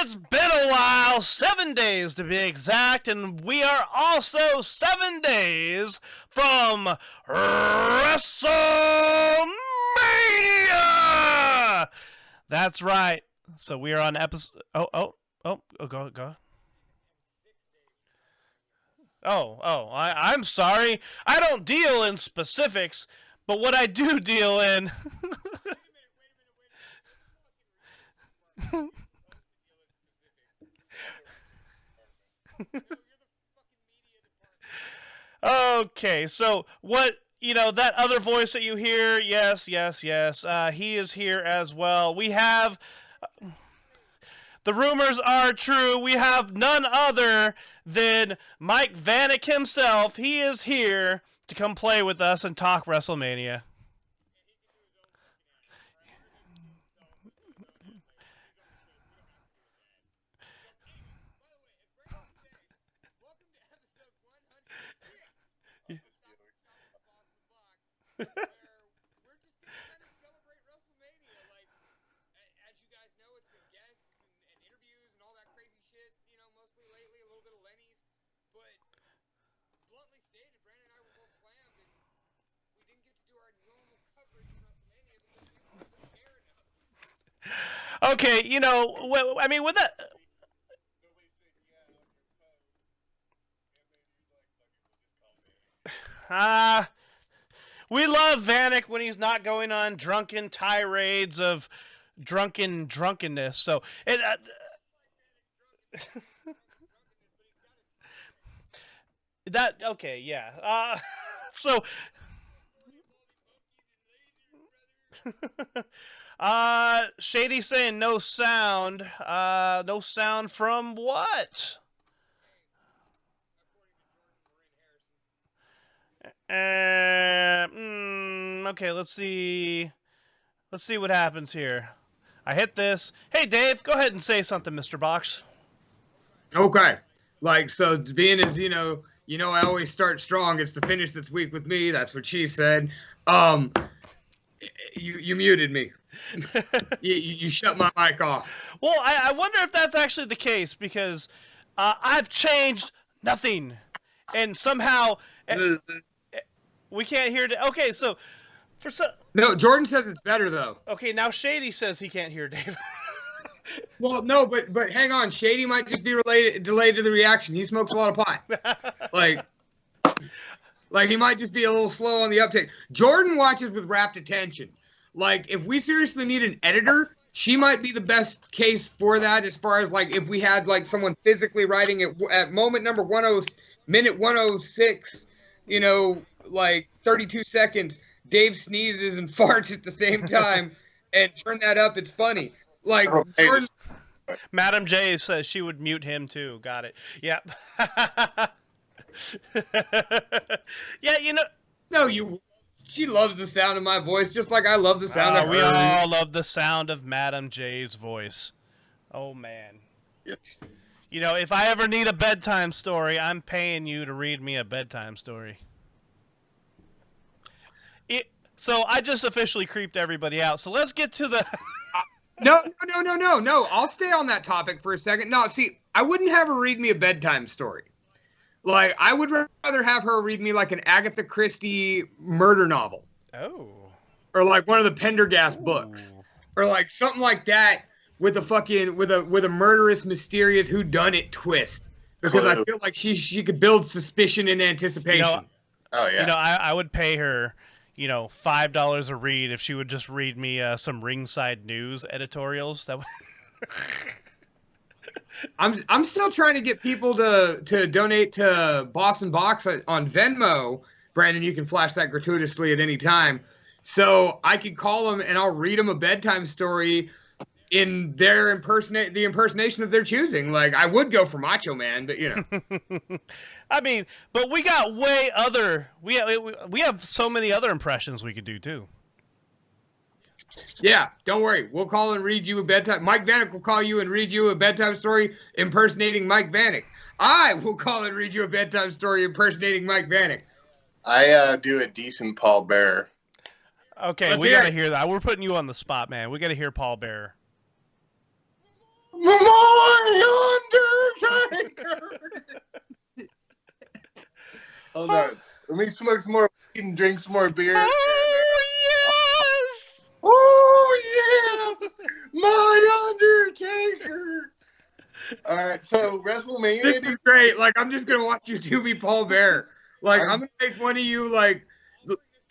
It's been a while, 7 days to be exact, and we are also 7 days from Wrestlemania! That's right. So we are on episode... Go. I'm sorry. I don't deal in specifics, but what I do deal in... Okay, so what, that other voice that you hear, yes, he is here as well. We have, the rumors are true, we have none other than Mike Vanek himself. He is here to come play with us and talk WrestleMania. We're just gonna kind of celebrate WrestleMania. Like, as you guys know, it's been guests and interviews and all that crazy shit, mostly lately, a little bit of Lenny's. But, bluntly stated, Brent and I were both slammed, and we didn't get to do our normal coverage of WrestleMania because we weren't there enough. Okay, I mean, with that... We love Vanek when he's not going on drunken tirades of drunkenness. So it. That okay, yeah. So. Shady saying no sound. No sound from what? Okay, let's see what happens here. I hit this. Hey, Dave, go ahead and say something, Mr. Box. Okay. So being as, I always start strong. It's the finish that's weak with me. That's what she said. You muted me. you shut my mic off. Well, I wonder if that's actually the case because I've changed nothing. And somehow... we can't hear... Okay, so... No, Jordan says it's better, though. Okay, now Shady says he can't hear Dave. Well, no, but hang on. Shady might just be delayed to the reaction. He smokes a lot of pot. Like he might just be a little slow on the uptake. Jordan watches with rapt attention. Like, if we seriously need an editor, she might be the best case for that as far as, if we had, someone physically writing it at moment number minute 106, 32 seconds, Dave sneezes and farts at the same time, and turn that up, it's funny. Jordan... Madam J says she would mute him too. Got it. Yep. Yeah, No, she loves the sound of my voice, just like I love the sound of her. We all love the sound of Madam J's voice. Oh, man. Yes. If I ever need a bedtime story, I'm paying you to read me a bedtime story. So I just officially creeped everybody out. So let's get to the... No. I'll stay on that topic for a second. No, see, I wouldn't have her read me a bedtime story. I would rather have her read me an Agatha Christie murder novel. Oh. Or one of the Pendergast books. Or something like that with a murderous, mysterious whodunit twist. Because I feel like she could build suspicion and anticipation. Oh yeah. I would pay her, $5 a read if she would just read me some Ringside News editorials. That would... I'm still trying to get people to donate to Boston Box on Venmo. Brandon, you can flash that gratuitously at any time. So I could call them and I'll read them a bedtime story in the impersonation of their choosing. I would go for Macho Man, but I mean, but we got we have so many other impressions we could do too. Yeah, don't worry. We'll call and read you a bedtime. Mike Vanek will call you and read you a bedtime story impersonating Mike Vanek. I will call and read you a bedtime story impersonating Mike Vanek. I do a decent Paul Bearer. Okay, we gotta hear that. We're putting you on the spot, man. We gotta hear Paul Bearer. My Undertaker. Hold on. Let me smoke some more weed and drink some more beer. Oh, yes! Oh, yes! My Undertaker! Alright, so WrestleMania. This is great. Like, I'm just going to watch you two be Paul Bear. Like, I'm going to make one of you, like,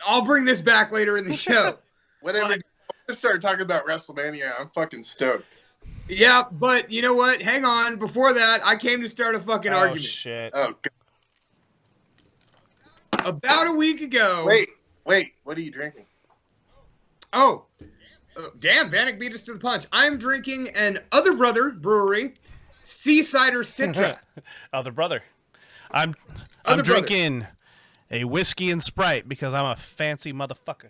I'll bring this back later in the show. Whatever. Like, I'm start talking about WrestleMania. I'm fucking stoked. yeah, but you know what? Hang on. Before that, I came to start a fucking argument. Shit. Oh, God. About a week ago. Wait. What are you drinking? Oh, damn! Vanek beat us to the punch. I'm drinking an Other Brother Brewery Seasider Citra. Other brother. I'm Other brother. drinking a whiskey and Sprite because I'm a fancy motherfucker.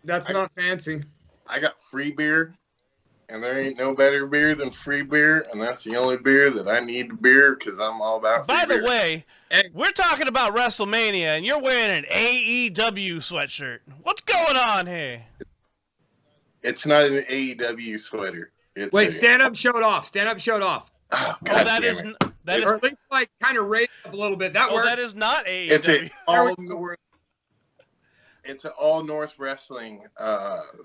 That's not fancy. I got free beer, and there ain't no better beer than free beer, and that's the only beer that I need to beer because I'm all about free By beer. the way, Hey. we're talking about WrestleMania, and you're wearing an AEW sweatshirt. What's going on here? It's not an AEW sweater. It's Wait, stand up, show it off. Stand up, show it off. Oh, Oh, God that damn is it. that is Or at least like kind of raise up a little bit. That works. that is not AEW. It's an all North. It's an all North wrestling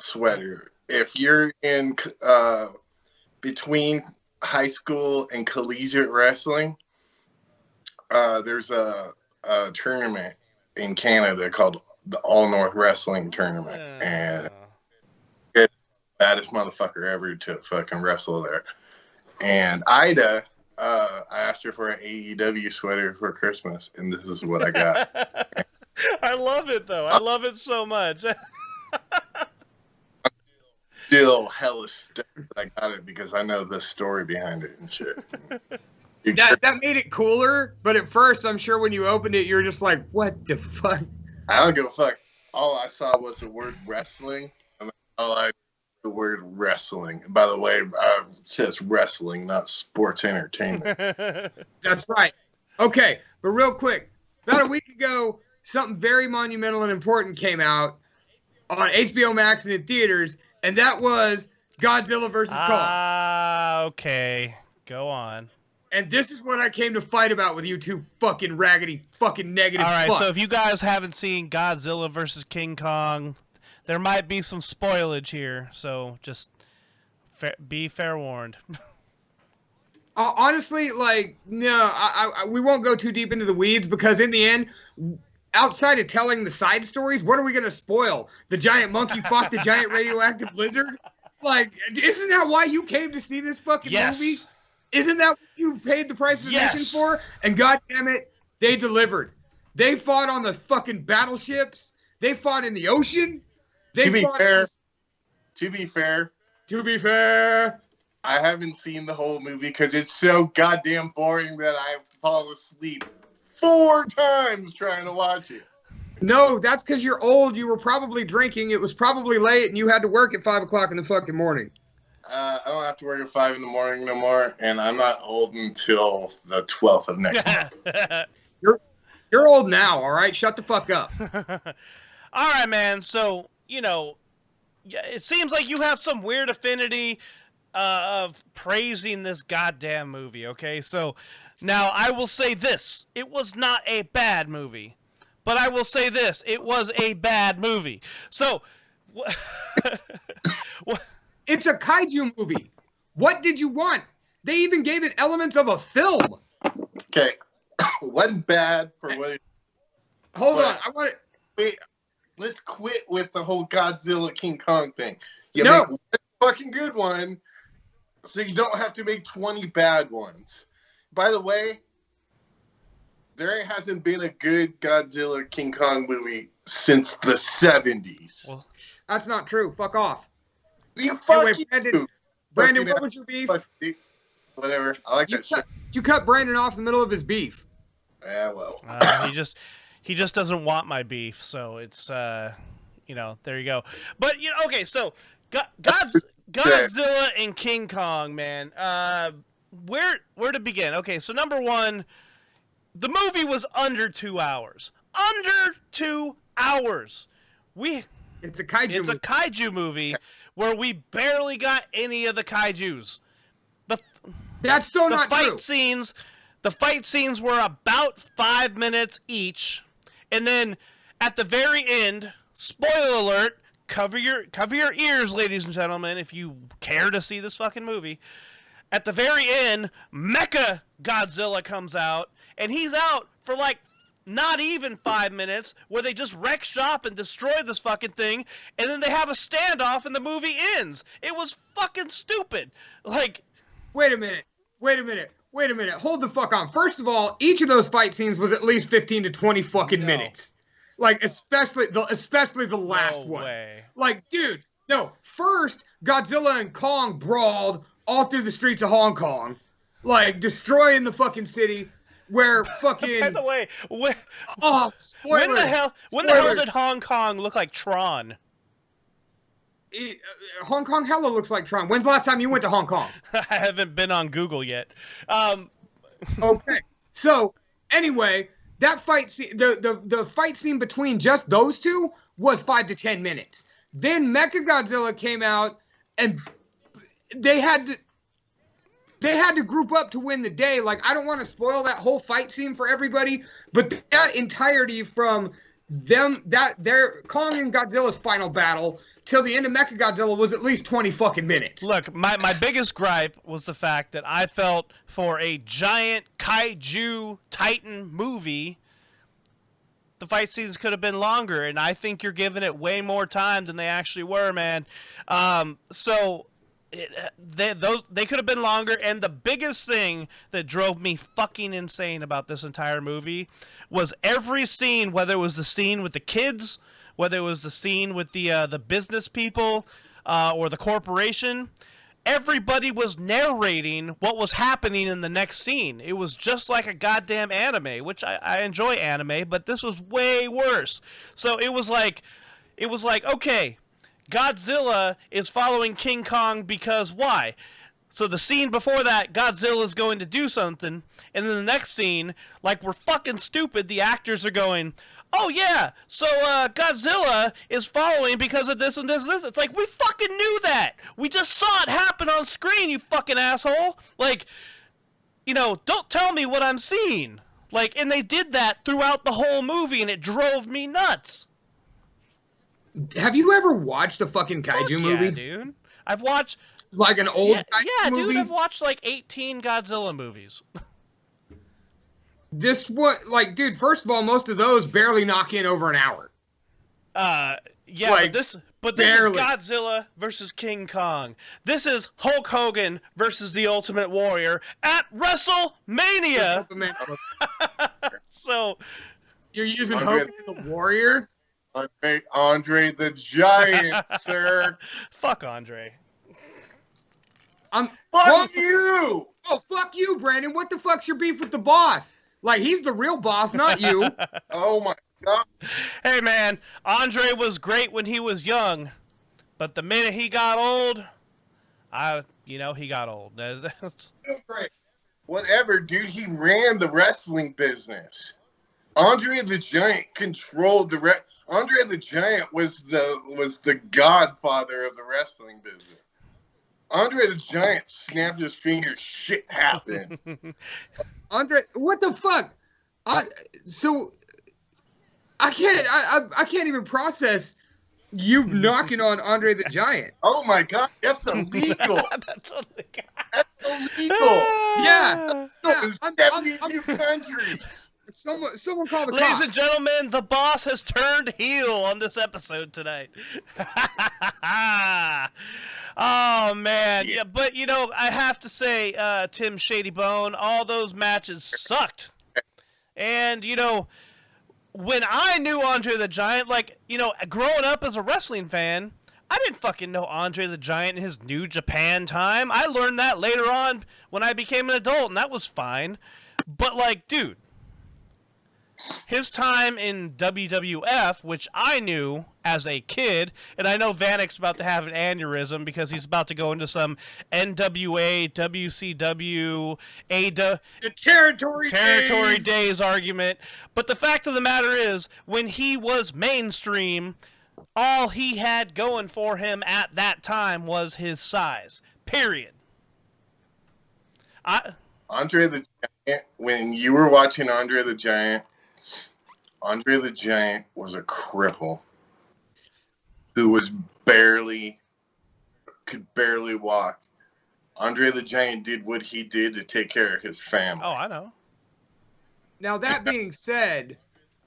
sweater. If you're in between high school and collegiate wrestling, there's a tournament in Canada called the All North Wrestling Tournament, and it's the baddest motherfucker ever to fucking wrestle there. And Ida, I asked her for an AEW sweater for Christmas, and this is what I got. I love it though. I love it so much. Still hella stoked I got it because I know the story behind it and shit. That made it cooler, but at first, I'm sure when you opened it, you were just like, "What the fuck?" I don't give a fuck. All I saw was the word wrestling, and all I the word wrestling. And by the way, it says wrestling, not sports entertainment. That's right. Okay, but real quick, about a week ago, something very monumental and important came out on HBO Max and in theaters, and that was Godzilla vs. Kong. Okay. Go on. And this is what I came to fight about with you two fucking raggedy, fucking negative All right, fucks. so if you guys haven't seen Godzilla versus King Kong, there might be some spoilage here, so just be fair warned. Honestly, like, no, we won't go too deep into the weeds because in the end, outside of telling the side stories, what are we going to spoil? The giant monkey fought the giant radioactive lizard? Like, isn't that why you came to see this fucking movie? Isn't that what you paid the price of admission for? And goddamn it, they delivered. They fought on the fucking battleships. They fought in the ocean. To be fair, I haven't seen the whole movie because it's so goddamn boring that I fall asleep 4 times trying to watch it. No, that's because you're old. You were probably drinking. It was probably late, and you had to work at 5 o'clock in the fucking morning. I don't have to work at 5 in the morning no more, and I'm not old until the 12th of next month. You're old now, all right? Shut the fuck up. All right, man. So, you know, it seems like you have some weird affinity of praising this goddamn movie, okay? So, now I will say this. It was not a bad movie. But I will say this. It was a bad movie. So, It's a kaiju movie. What did you want? They even gave it elements of a film. Okay. Wasn't bad for what it... Hold on. I want to... Wait, let's quit with the whole Godzilla King Kong thing. You No. make one fucking good one, so you don't have to make 20 bad ones. By the way, there hasn't been a good Godzilla King Kong movie since the 70s. well, That's not true. Fuck off. You fucking Brandon, what was your beef? Whatever. I like that shit. You cut Brandon off in the middle of his beef. Yeah, well. he just doesn't want my beef, so it's you know, there you go. But you know, okay, so Godzilla and King Kong, man. Where to begin? Okay, so number one, the movie was under 2 hours. Under 2 hours. It's a kaiju movie. It's a kaiju movie where we barely got any of the kaijus. That's so not true. The fight scenes were about 5 minutes each, and then at the very end, spoiler alert, cover your ears, ladies and gentlemen, if you care to see this fucking movie. At the very end, Mecha Godzilla comes out, and he's out for like not even 5 minutes, where they just wreck shop and destroy this fucking thing, and then they have a standoff and the movie ends. It was fucking stupid. Like, wait a minute. Hold the fuck on. First of all, each of those fight scenes was at least 15 to 20 fucking minutes. Like, especially the last one. Way. Like, dude, no. First, Godzilla and Kong brawled all through the streets of Hong Kong, like destroying the fucking city. Where fucking. By the way, when the hell did Hong Kong look like Tron? Hong Kong hella looks like Tron. When's the last time you went to Hong Kong? I haven't been on Google yet. Okay, so anyway, that fight scene, the fight scene between just those two was 5 to 10 minutes. Then Mechagodzilla came out, and they had to group up to win the day. Like, I don't want to spoil that whole fight scene for everybody, but that entirety from them, their Kong and Godzilla's final battle till the end of Mechagodzilla was at least 20 fucking minutes. Look, my biggest gripe was the fact that I felt for a giant kaiju titan movie, the fight scenes could have been longer, and I think you're giving it way more time than they actually were, man. They could have been longer, and the biggest thing that drove me fucking insane about this entire movie was every scene, whether it was the scene with the kids, whether it was the scene with the business people or the corporation, everybody was narrating what was happening in the next scene. It was just like a goddamn anime, which I enjoy anime, but this was way worse. So it was like, okay, Godzilla is following King Kong because why? So the scene before that, Godzilla is going to do something, and then the next scene, like we're fucking stupid, the actors are going, oh yeah, so Godzilla is following because of this and this and this. It's like, we fucking knew that. We just saw it happen on screen, you fucking asshole. Like, don't tell me what I'm seeing. Like, and they did that throughout the whole movie, and it drove me nuts. Have you ever watched a fucking kaiju movie? Yeah, dude. I've watched like an old kaiju movie? Dude, I've watched like 18 Godzilla movies. Dude, first of all, most of those barely knock in over an hour. Yeah, like, but this is Godzilla versus King Kong. This is Hulk Hogan versus the Ultimate Warrior at WrestleMania. So you're using Hogan the Warrior? Andre the Giant, sir. Fuck Andre. Fuck you! Oh, fuck you, Brandon. What the fuck's your beef with the boss? Like, he's the real boss, not you. Oh, my God. Hey, man, Andre was great when he was young, but the minute he got old, he got old. Great. Whatever, dude. He ran the wrestling business. Andre the Giant controlled the Andre the Giant was the godfather of the wrestling business. Andre the Giant snapped his fingers. Shit happened. Andre, what the fuck? So I can't even process you knocking on Andre the Giant. Oh my God, that's illegal. That's illegal. That's illegal. Yeah. In 72 countries. Someone call the cops. Ladies and gentlemen, the boss has turned heel on this episode tonight. Oh, man. Yeah, but, I have to say, Tim Shady Bone, all those matches sucked. And, when I knew Andre the Giant, growing up as a wrestling fan, I didn't fucking know Andre the Giant in his New Japan time. I learned that later on when I became an adult, and that was fine. But, dude, his time in WWF, which I knew as a kid, and I know Vanek's about to have an aneurysm because he's about to go into some NWA, WCW, the Territory Days argument. But the fact of the matter is, when he was mainstream, all he had going for him at that time was his size. Period. Andre the Giant, when you were watching Andre the Giant was a cripple who could barely walk. Andre the Giant did what he did to take care of his family. Oh, I know. Now, that being said,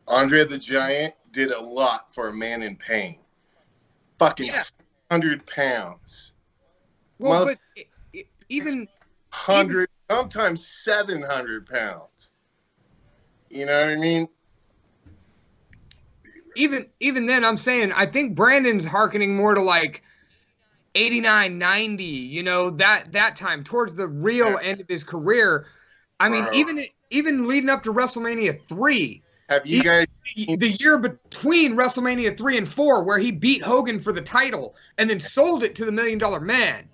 Andre the Giant did a lot for a man in pain. Fucking 100 pounds. well, but even 100, sometimes 700 pounds. You know what I mean? even then, I'm saying I think Brandon's hearkening more to like 89, 90. You know, that time towards the real end of his career. I mean, Bro. even leading up to WrestleMania 3. Have you guys The year between WrestleMania 3 and 4, where he beat Hogan for the title and then sold it to the $1 Million Man.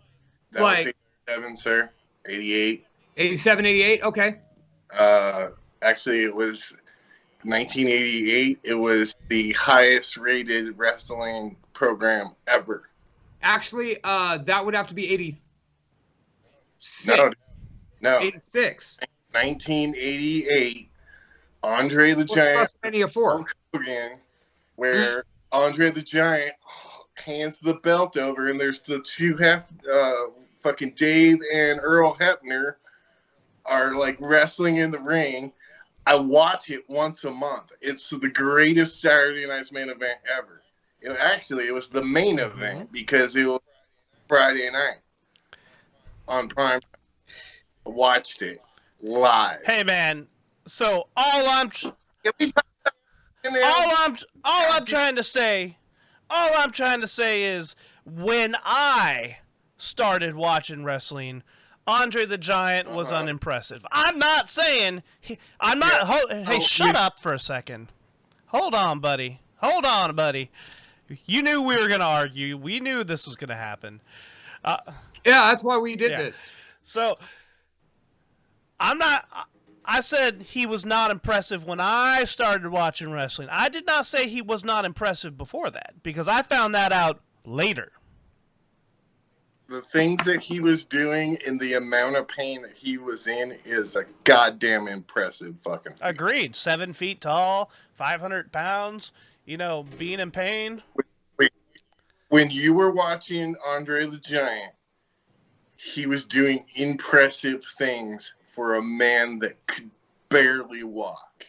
that Like, was 87, sir? 88? 87, 88? Okay. Actually, it was 1988. It was the highest rated wrestling program ever. Actually, that would have to be 86. No. 86. 1988, Andre the Giant, WrestleMania 4. Hogan, where Andre the Giant hands the belt over, and there's the two fucking Dave and Earl Hebner are like wrestling in the ring. I watch it once a month. It's the greatest Saturday Night's main event ever. It was the main event because it was Friday night on Prime. I watched it live. Hey, man. So all I'm trying to say is when I started watching wrestling, Andre the Giant was unimpressive. I'm not saying shut up for a second. Hold on, buddy. You knew we were gonna argue. We knew this was gonna happen. Yeah, that's why we did this. So I said he was not impressive when I started watching wrestling. I did not say he was not impressive before that, because I found that out later. The things that he was doing and the amount of pain that he was in is a goddamn impressive fucking thing. Agreed. 7 feet tall, 500 pounds, being in pain. When you were watching Andre the Giant, he was doing impressive things for a man that could barely walk.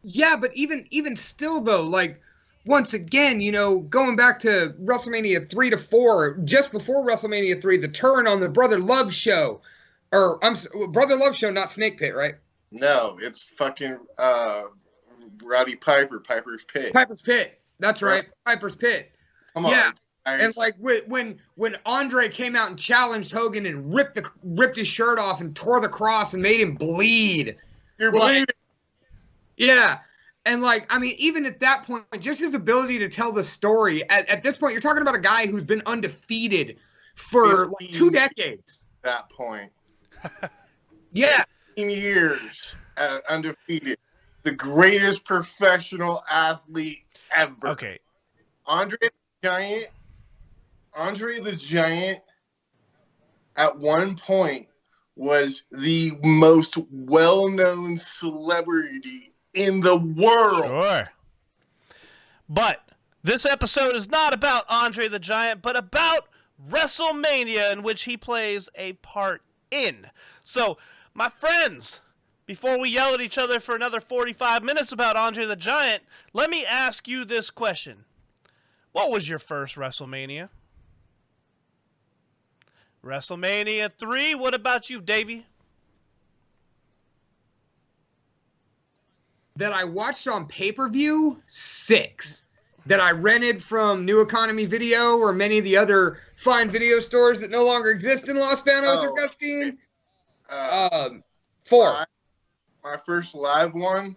Yeah, but even still though, like, once again, going back to WrestleMania 3 to 4, just before WrestleMania 3, the turn on the Brother Love show, Brother Love show, not Snake Pit, right? No, it's fucking Roddy Piper's Pit. Piper's Pit. That's right, Piper's Pit. Come on, yeah. guys. And like when Andre came out and challenged Hogan and ripped his shirt off and tore the cross and made him bleed. You're bleeding. Yeah. And like, I mean, even at that point, just his ability to tell the story, at this point, you're talking about a guy who's been undefeated for like 2 decades. At that point. Yeah. 15 years undefeated. The greatest professional athlete ever. Okay. Andre the Giant at one point was the most well-known celebrity in the world. Sure. But this episode is not about Andre the Giant, but about WrestleMania, in which he plays a part in. So, my friends, before we yell at each other for another 45 minutes about Andre the Giant, let me ask you this question. What was your first WrestleMania? WrestleMania 3? What about you, Davey? That I watched on pay-per-view, 6. That I rented from New Economy Video or many of the other fine video stores that no longer exist in Los Banos or Gustine. 4. My first live one.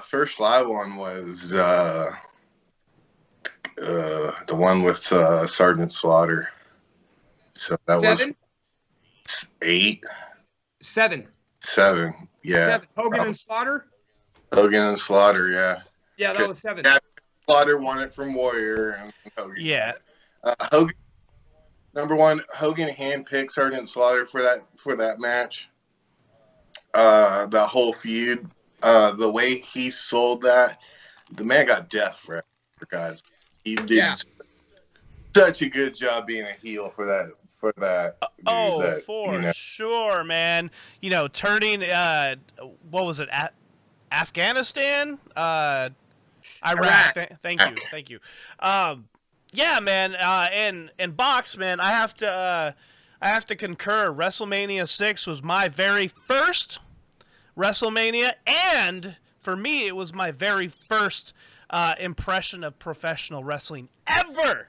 First live one was the one with Sergeant Slaughter. So that 7? was 8. 7. 7. Yeah. 7. Hogan and Slaughter? Hogan and Slaughter, yeah. Yeah, that was 7. Yeah, Slaughter won it from Warrior and Hogan. Yeah. number one, Hogan handpicked Sergeant Slaughter for that match. The whole feud, the way he sold that, the man got death for guys. He did such a good job being a heel for that. Dude, for sure, man. You know, turning what was it? Afghanistan, Iraq. Thank you. Yeah, man. And box, man. I have to concur. WrestleMania 6 was my very first WrestleMania, and for me, it was my very first impression of professional wrestling ever.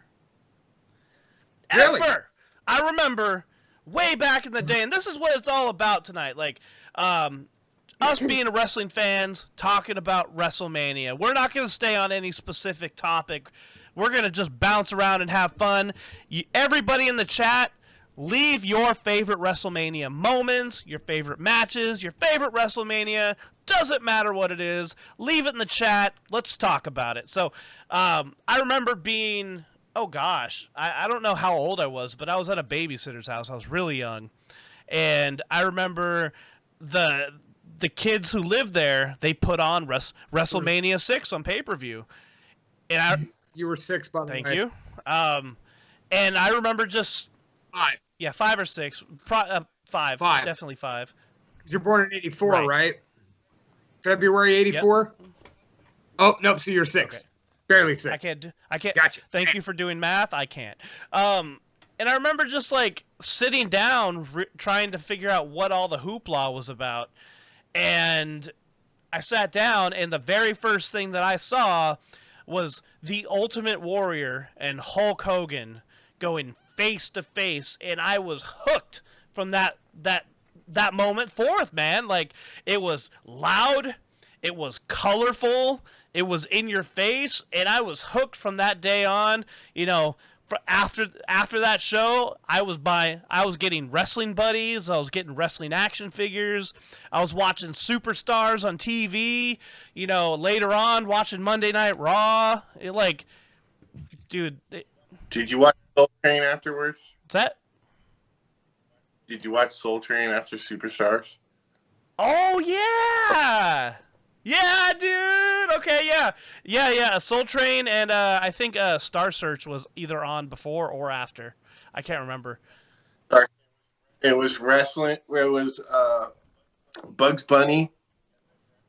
Really? Ever. I remember way back in the day, and this is what it's all about tonight. Like, us being wrestling fans, talking about WrestleMania. We're not going to stay on any specific topic. We're going to just bounce around and have fun. Everybody in the chat, leave your favorite WrestleMania moments, your favorite matches, your favorite WrestleMania. Doesn't matter what it is. Leave it in the chat. Let's talk about it. So, I remember being... Oh, gosh. I don't know how old I was, but I was at a babysitter's house. I was really young. And I remember the kids who lived there, they put on WrestleMania 6 on pay-per-view. And you were 6, by the way. Thank you. And I remember just... 5. Yeah, 5 or 6. 5. 5. Definitely 5. Because you're born in 84, right? February 84? Yep. Oh, nope, so you're 6. Okay. Barely 6. I can't. Gotcha. Thank you for doing math. I can't. And I remember just like sitting down, trying to figure out what all the hoopla was about. And I sat down, and the very first thing that I saw was the Ultimate Warrior and Hulk Hogan going face to face, and I was hooked from that moment forth, man. Like, it was loud, it was colorful, it was in your face, and I was hooked from that day on. You know, after that show, I was getting wrestling buddies, I was getting wrestling action figures, I was watching Superstars on TV. You know, later on, watching Monday Night Raw. Dude. Did you watch Soul Train afterwards? What's that? Did you watch Soul Train after Superstars? Oh yeah. Yeah, dude. Okay, yeah. Soul Train and I think Star Search was either on before or after. I can't remember. It was wrestling. It was Bugs Bunny,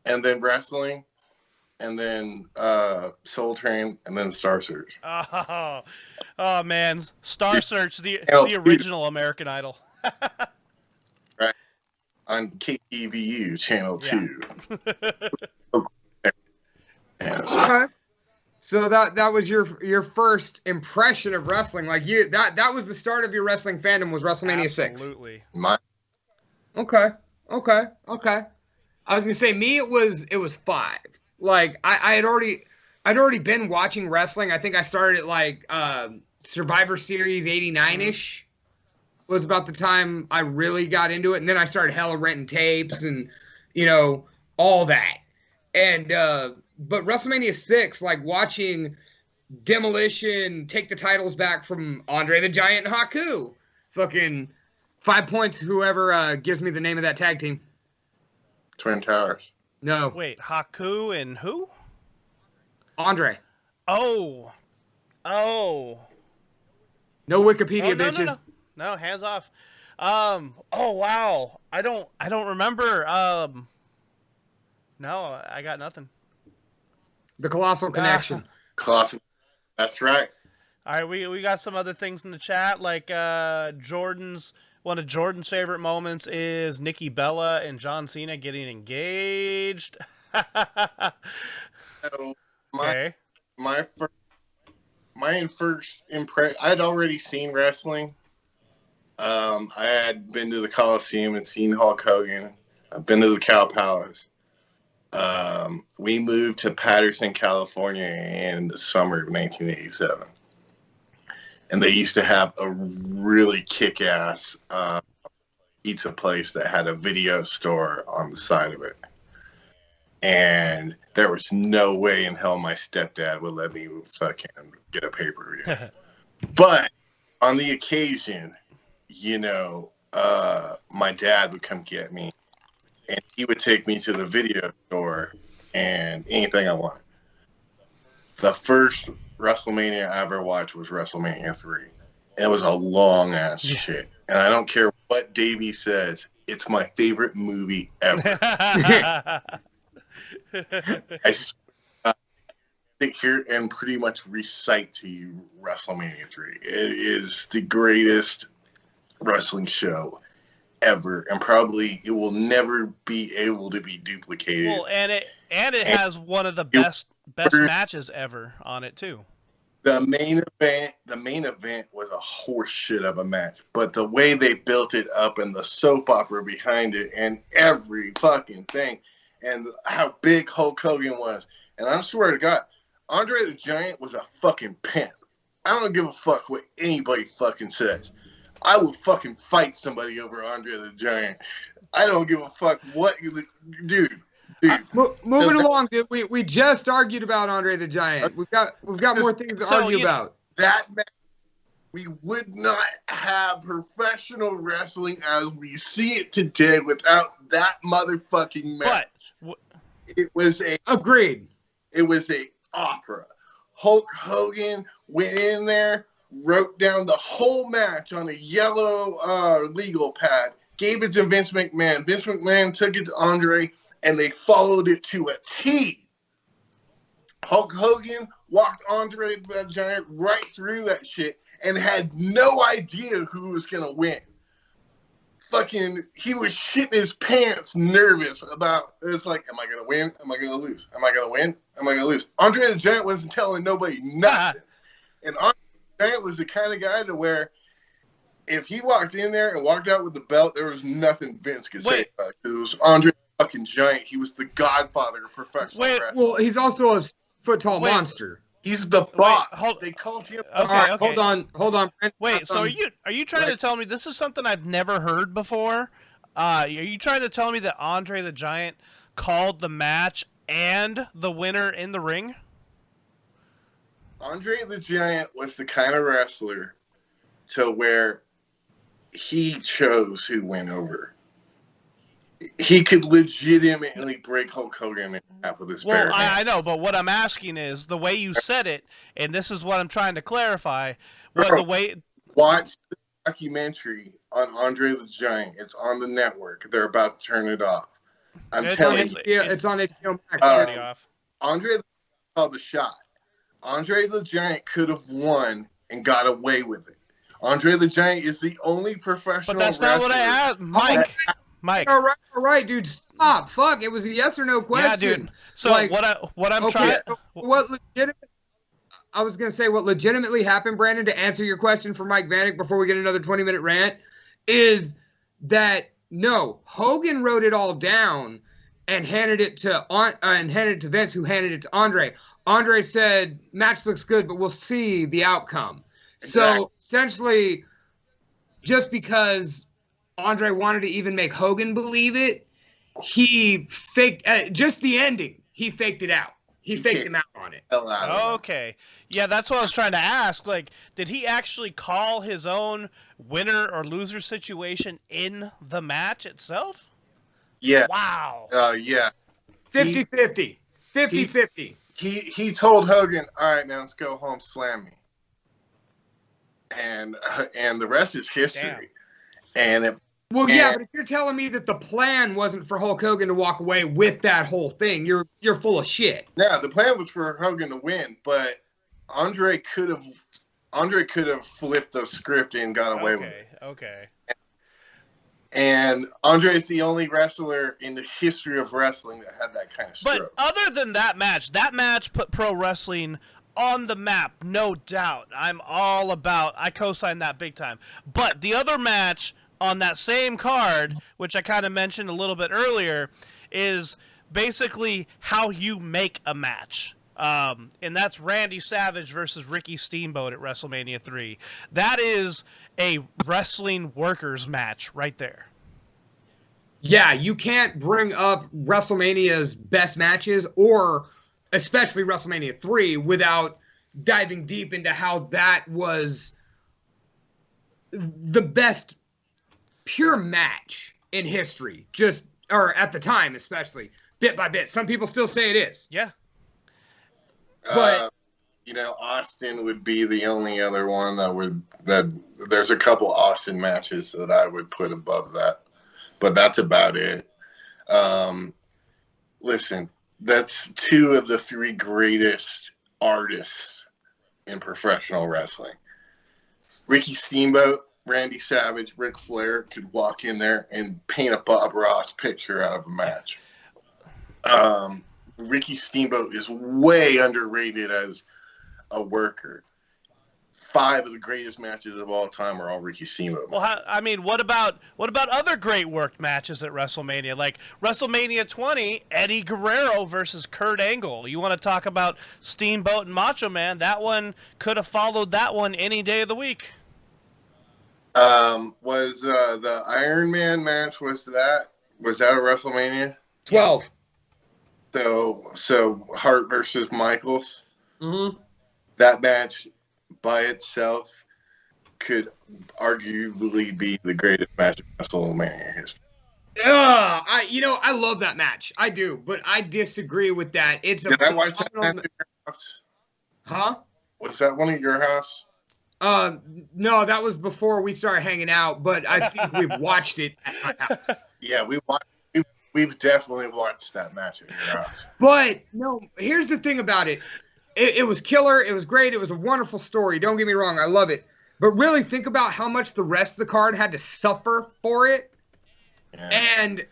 and then wrestling, and then Soul Train, and then Star Search. Oh man, Star Search, the original American Idol. Right. On KTVU Channel 2. Okay. So that was your first impression of wrestling. Like that was the start of your wrestling fandom, was WrestleMania 6. Absolutely. Okay. I was gonna say me it was 5. Like I'd already been watching wrestling. I think I started at like Survivor Series 89-ish. Was about the time I really got into it, and then I started hella renting tapes and all that. And but WrestleMania 6, like watching Demolition take the titles back from Andre the Giant and Haku. Fucking 5 points, whoever gives me the name of that tag team. Twin Towers. No. Wait, Haku and who? Andre. Oh. No Wikipedia, bitches. No, hands off. Oh wow. I don't remember. No, I got nothing. The Colossal Connection. Colossal. That's right. All right, we got some other things in the chat, like one of Jordan's favorite moments is Nikki Bella and John Cena getting engaged. So Okay. My first impression, I'd already seen wrestling. I had been to the Coliseum and seen Hulk Hogan. I've been to the Cow Palace. We moved to Patterson, California in the summer of 1987. And they used to have a really kick-ass pizza place that had a video store on the side of it. And there was no way in hell my stepdad would let me fucking get a pay-per-view. But on the occasion, you know, my dad would come get me, and he would take me to the video store and anything I wanted. The first WrestleMania I ever watched was WrestleMania 3. It was a long ass shit, and I don't care what Davey says. It's my favorite movie ever. I sit here and pretty much recite to you WrestleMania 3. It is the greatest wrestling show ever, and probably it will never be able to be duplicated. Well, and it has one of the best matches ever on it too. The main event was a horse shit of a match, but the way they built it up and the soap opera behind it and every fucking thing, and how big Hulk Hogan was, and I swear to God, Andre the Giant was a fucking pimp. I don't give a fuck what anybody fucking says. I will fucking fight somebody over Andre the Giant. I don't give a fuck what dude. Moving along, dude. We just argued about Andre the Giant. We've got more things to argue about. That match, we would not have professional wrestling as we see it today without that motherfucking match. But it was agreed. It was a opera. Hulk Hogan went in there, wrote down the whole match on a yellow legal pad, gave it to Vince McMahon. Vince McMahon took it to Andre, and they followed it to a T. Hulk Hogan walked Andre the Giant right through that shit and had no idea who was going to win. Fucking, he was shitting his pants nervous about, it's like, am I going to win? Am I going to lose? Am I going to win? Am I going to lose? Andre the Giant wasn't telling nobody nothing. And Andre the Giant was the kind of guy to where if he walked in there and walked out with the belt, there was nothing Vince could say about it. It was Andre fucking Giant. He was the godfather of professional wrestling. Well, he's also a foot-tall monster. He's the boss. They called him. Okay. Hold on. Brent. Wait, so are you trying to tell me this is something I've never heard before? Are you trying to tell me that Andre the Giant called the match and the winner in the ring? Andre the Giant was the kind of wrestler to where he chose who went over. He could legitimately break Hulk Hogan in half with his bare hands. I know, but what I'm asking is the way you said it, and this is what I'm trying to clarify. Watch the documentary on Andre the Giant. It's on the network. They're about to turn it off. I'm telling you. It's on HBO Max. It's already off. Andre called the shot. Andre the Giant could have won and got away with it. Andre the Giant is the only professional But that's not what I asked, Mike. All right, dude. Stop. Fuck. It was a yes or no question. Yeah, dude. So what I'm trying. I was gonna say what legitimately happened, Brandon, to answer your question for Mike Vanek before we get another 20-minute rant, is that no, Hogan wrote it all down and handed it to Vince, who handed it to Andre. Andre said, "Match looks good, but we'll see the outcome." Exactly. So essentially, just because Andre wanted to even make Hogan believe it, he faked just the ending. He faked it out. He faked him out on it. Okay. Yeah, that's what I was trying to ask. Like, did he actually call his own winner or loser situation in the match itself? Yeah. Wow. Yeah. 50-50. 50-50. He told Hogan, "All right, man, let's go home, slam me." And the rest is history. Damn. But if you're telling me that the plan wasn't for Hulk Hogan to walk away with that whole thing, you're full of shit. Yeah, the plan was for Hogan to win, but Andre could have flipped the script and got away with it. Okay. And Andre's the only wrestler in the history of wrestling that had that kind of stroke. But other than that match put pro wrestling on the map, no doubt. I co-sign that big time. But the other match on that same card, which I kind of mentioned a little bit earlier, is basically how you make a match. And that's Randy Savage versus Ricky Steamboat at WrestleMania 3. That is a wrestling workers match right there. Yeah, you can't bring up WrestleMania's best matches, or especially WrestleMania 3, without diving deep into how that was the best pure match in history, or at the time, especially bit by bit. Some people still say it is. Yeah. But Austin would be the only other one that there's a couple Austin matches that I would put above that, but that's about it. Listen, that's two of the three greatest artists in professional wrestling. Ricky Steamboat, Randy Savage, Ric Flair could walk in there and paint a Bob Ross picture out of a match. Ricky Steamboat is way underrated as a worker. 5 of the greatest matches of all time are all Ricky Steamboat. Well, what about other great worked matches at WrestleMania? Like WrestleMania 20, Eddie Guerrero versus Kurt Angle. You want to talk about Steamboat and Macho Man? That one could have followed that one any day of the week. Was the Iron Man match, was that a WrestleMania? 12. So Hart versus Michaels. Mm-hmm. That match by itself could arguably be the greatest match in WrestleMania history. I love that match. I do, but I disagree with that. Did I watch that match at your house? Huh? Was that one at your house? No, that was before we started hanging out, but I think we've watched it at my house. Yeah, we've definitely watched that match at your house. But no, here's the thing about it. It was killer. It was great. It was a wonderful story. Don't get me wrong. I love it. But really think about how much the rest of the card had to suffer for it. Yeah. And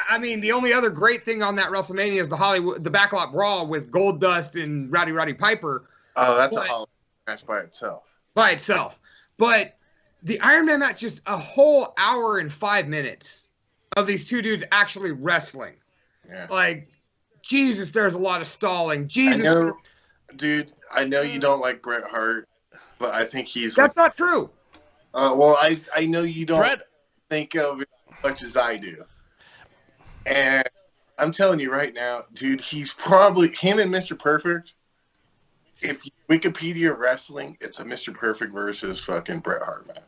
I mean, the only other great thing on that WrestleMania is the Backlot Brawl with Goldust and Rowdy Piper. Oh, that's a Hollywood match by itself. By itself. But the Iron Man match, just a whole hour and 5 minutes of these two dudes actually wrestling. Yeah. Like, Jesus, there's a lot of stalling. Jesus. I know you don't like Bret Hart, but I think he's... That's not true. Well, I know you don't think of it as much as I do. And I'm telling you right now, dude, he's probably... Him and Mr. Perfect, if you Wikipedia wrestling, it's a Mr. Perfect versus fucking Bret Hart match.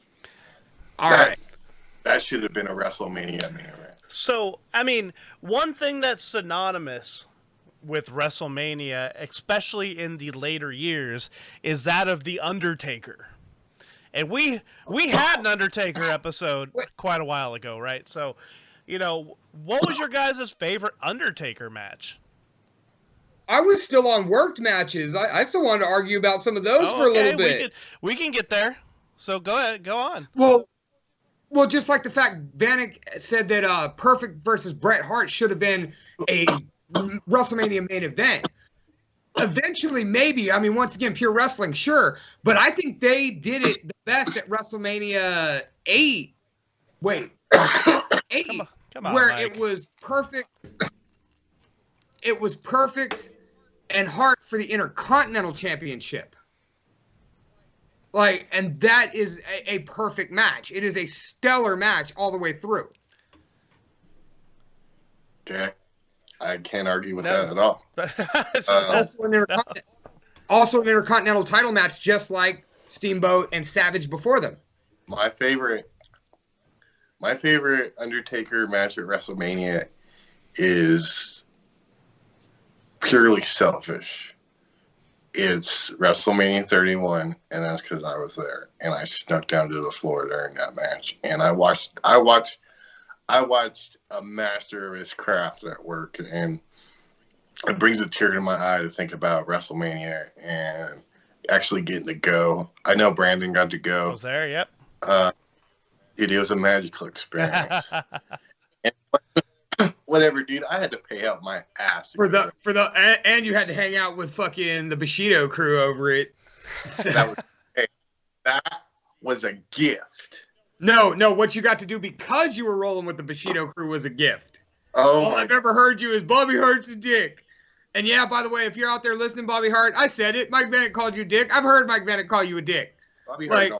All right. That should have been a WrestleMania main event. So, I mean, one thing that's synonymous with WrestleMania, especially in the later years, is that of The Undertaker. And we had an Undertaker episode quite a while ago, right? So, what was your guys' favorite Undertaker match? I was still on worked matches. I still wanted to argue about some of those for a little bit. We can get there. So go ahead, go on. Well, just like the fact Vanek said that Perfect versus Bret Hart should have been a WrestleMania main event. Eventually, maybe. I mean, once again, pure wrestling, sure. But I think they did it the best at WrestleMania 8. Wait. 8. Come on, where Mike. It was perfect. It was perfect and Hart for the Intercontinental Championship. And that is a perfect match. It is a stellar match all the way through. Okay. I can't argue with that at all. Also an Intercontinental title match, just like Steamboat and Savage before them. My favorite Undertaker match at WrestleMania is purely selfish. It's WrestleMania 31, and that's because I was there, and I snuck down to the floor during that match, and I watched a master of his craft at work, and it brings a tear to my eye to think about WrestleMania and actually getting to go. I know Brandon got to go. I was there, yep. It was a magical experience. Whatever, dude. I had to pay out my ass and you had to hang out with fucking the Bushido crew over it. That was a gift. No, what you got to do because you were rolling with the Bushido crew was a gift. All I've ever heard you is Bobby Hart's a dick. And yeah, by the way, if you're out there listening, Bobby Hart, I said it. Mike Bennett called you a dick. I've heard Mike Bennett call you a dick. Bobby Hart.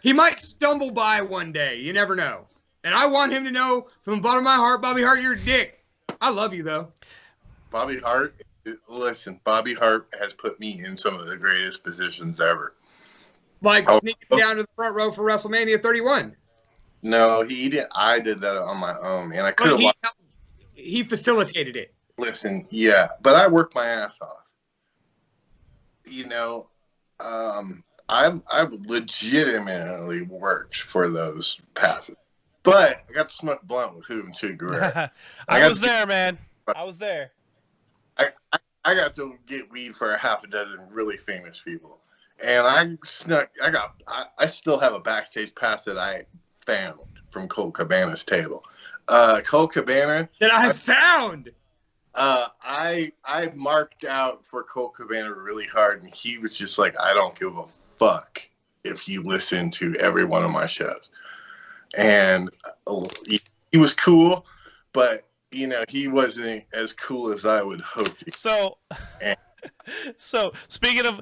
He might stumble by one day. You never know. And I want him to know from the bottom of my heart, Bobby Hart, you're a dick. I love you, though. Bobby Hart has put me in some of the greatest positions ever. like sneaking down to the front row for WrestleMania 31. No, he didn't. I did that on my own, and I could But have he, watched. he facilitated it. Listen, yeah, but I worked my ass off. You know, I've legitimately worked for those passes, but I got to smoke blunt with Hogan too, Guerrero. I was there, man. I was there. I got to get weed for a half a dozen really famous people, and I still have a backstage pass that I found from Colt Cabana's table. Colt Cabana That I found. I marked out for Colt Cabana really hard, and he was just like, I don't give a fuck if you listen to every one of my shows. And he was cool, but you know, he wasn't as cool as I would hope. So speaking of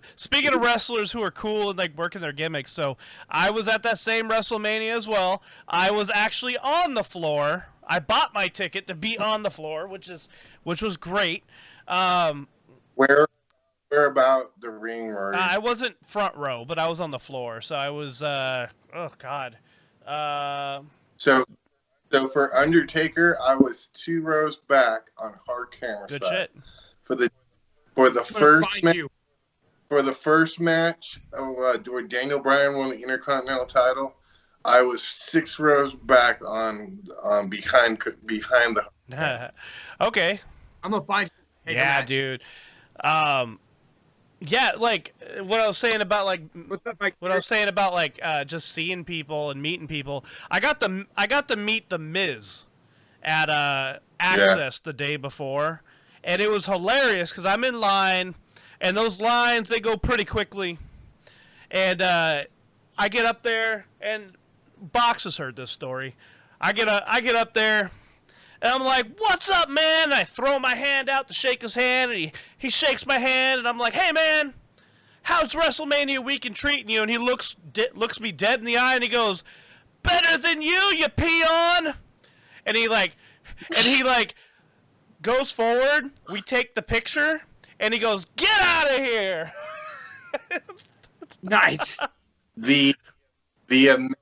wrestlers who are cool and like working their gimmicks, so I was at that same WrestleMania as well. I was actually on the floor. I bought my ticket to be on the floor, which was great. Where about the ring? Or I wasn't front row, but I was on the floor. So I was oh god. So for Undertaker, I was 2 rows back on hard camera Good side. shit. For the first match, where Daniel Bryan won the Intercontinental title, I was 6 rows back on behind the. Okay. I'm gonna find. Yeah, dude. Yeah, like what I was saying about just seeing people and meeting people. I got to meet the Miz at Access the day before, and it was hilarious because I'm in line, and those lines they go pretty quickly, and I get up there, and Box has heard this story. I get up there. And I'm like, what's up, man? And I throw my hand out to shake his hand, and he shakes my hand, and I'm like, hey, man, how's WrestleMania weekend treating you? And he looks me dead in the eye, and he goes, better than you peon. And he goes forward. We take the picture, and he goes, get out of here. Nice. The amount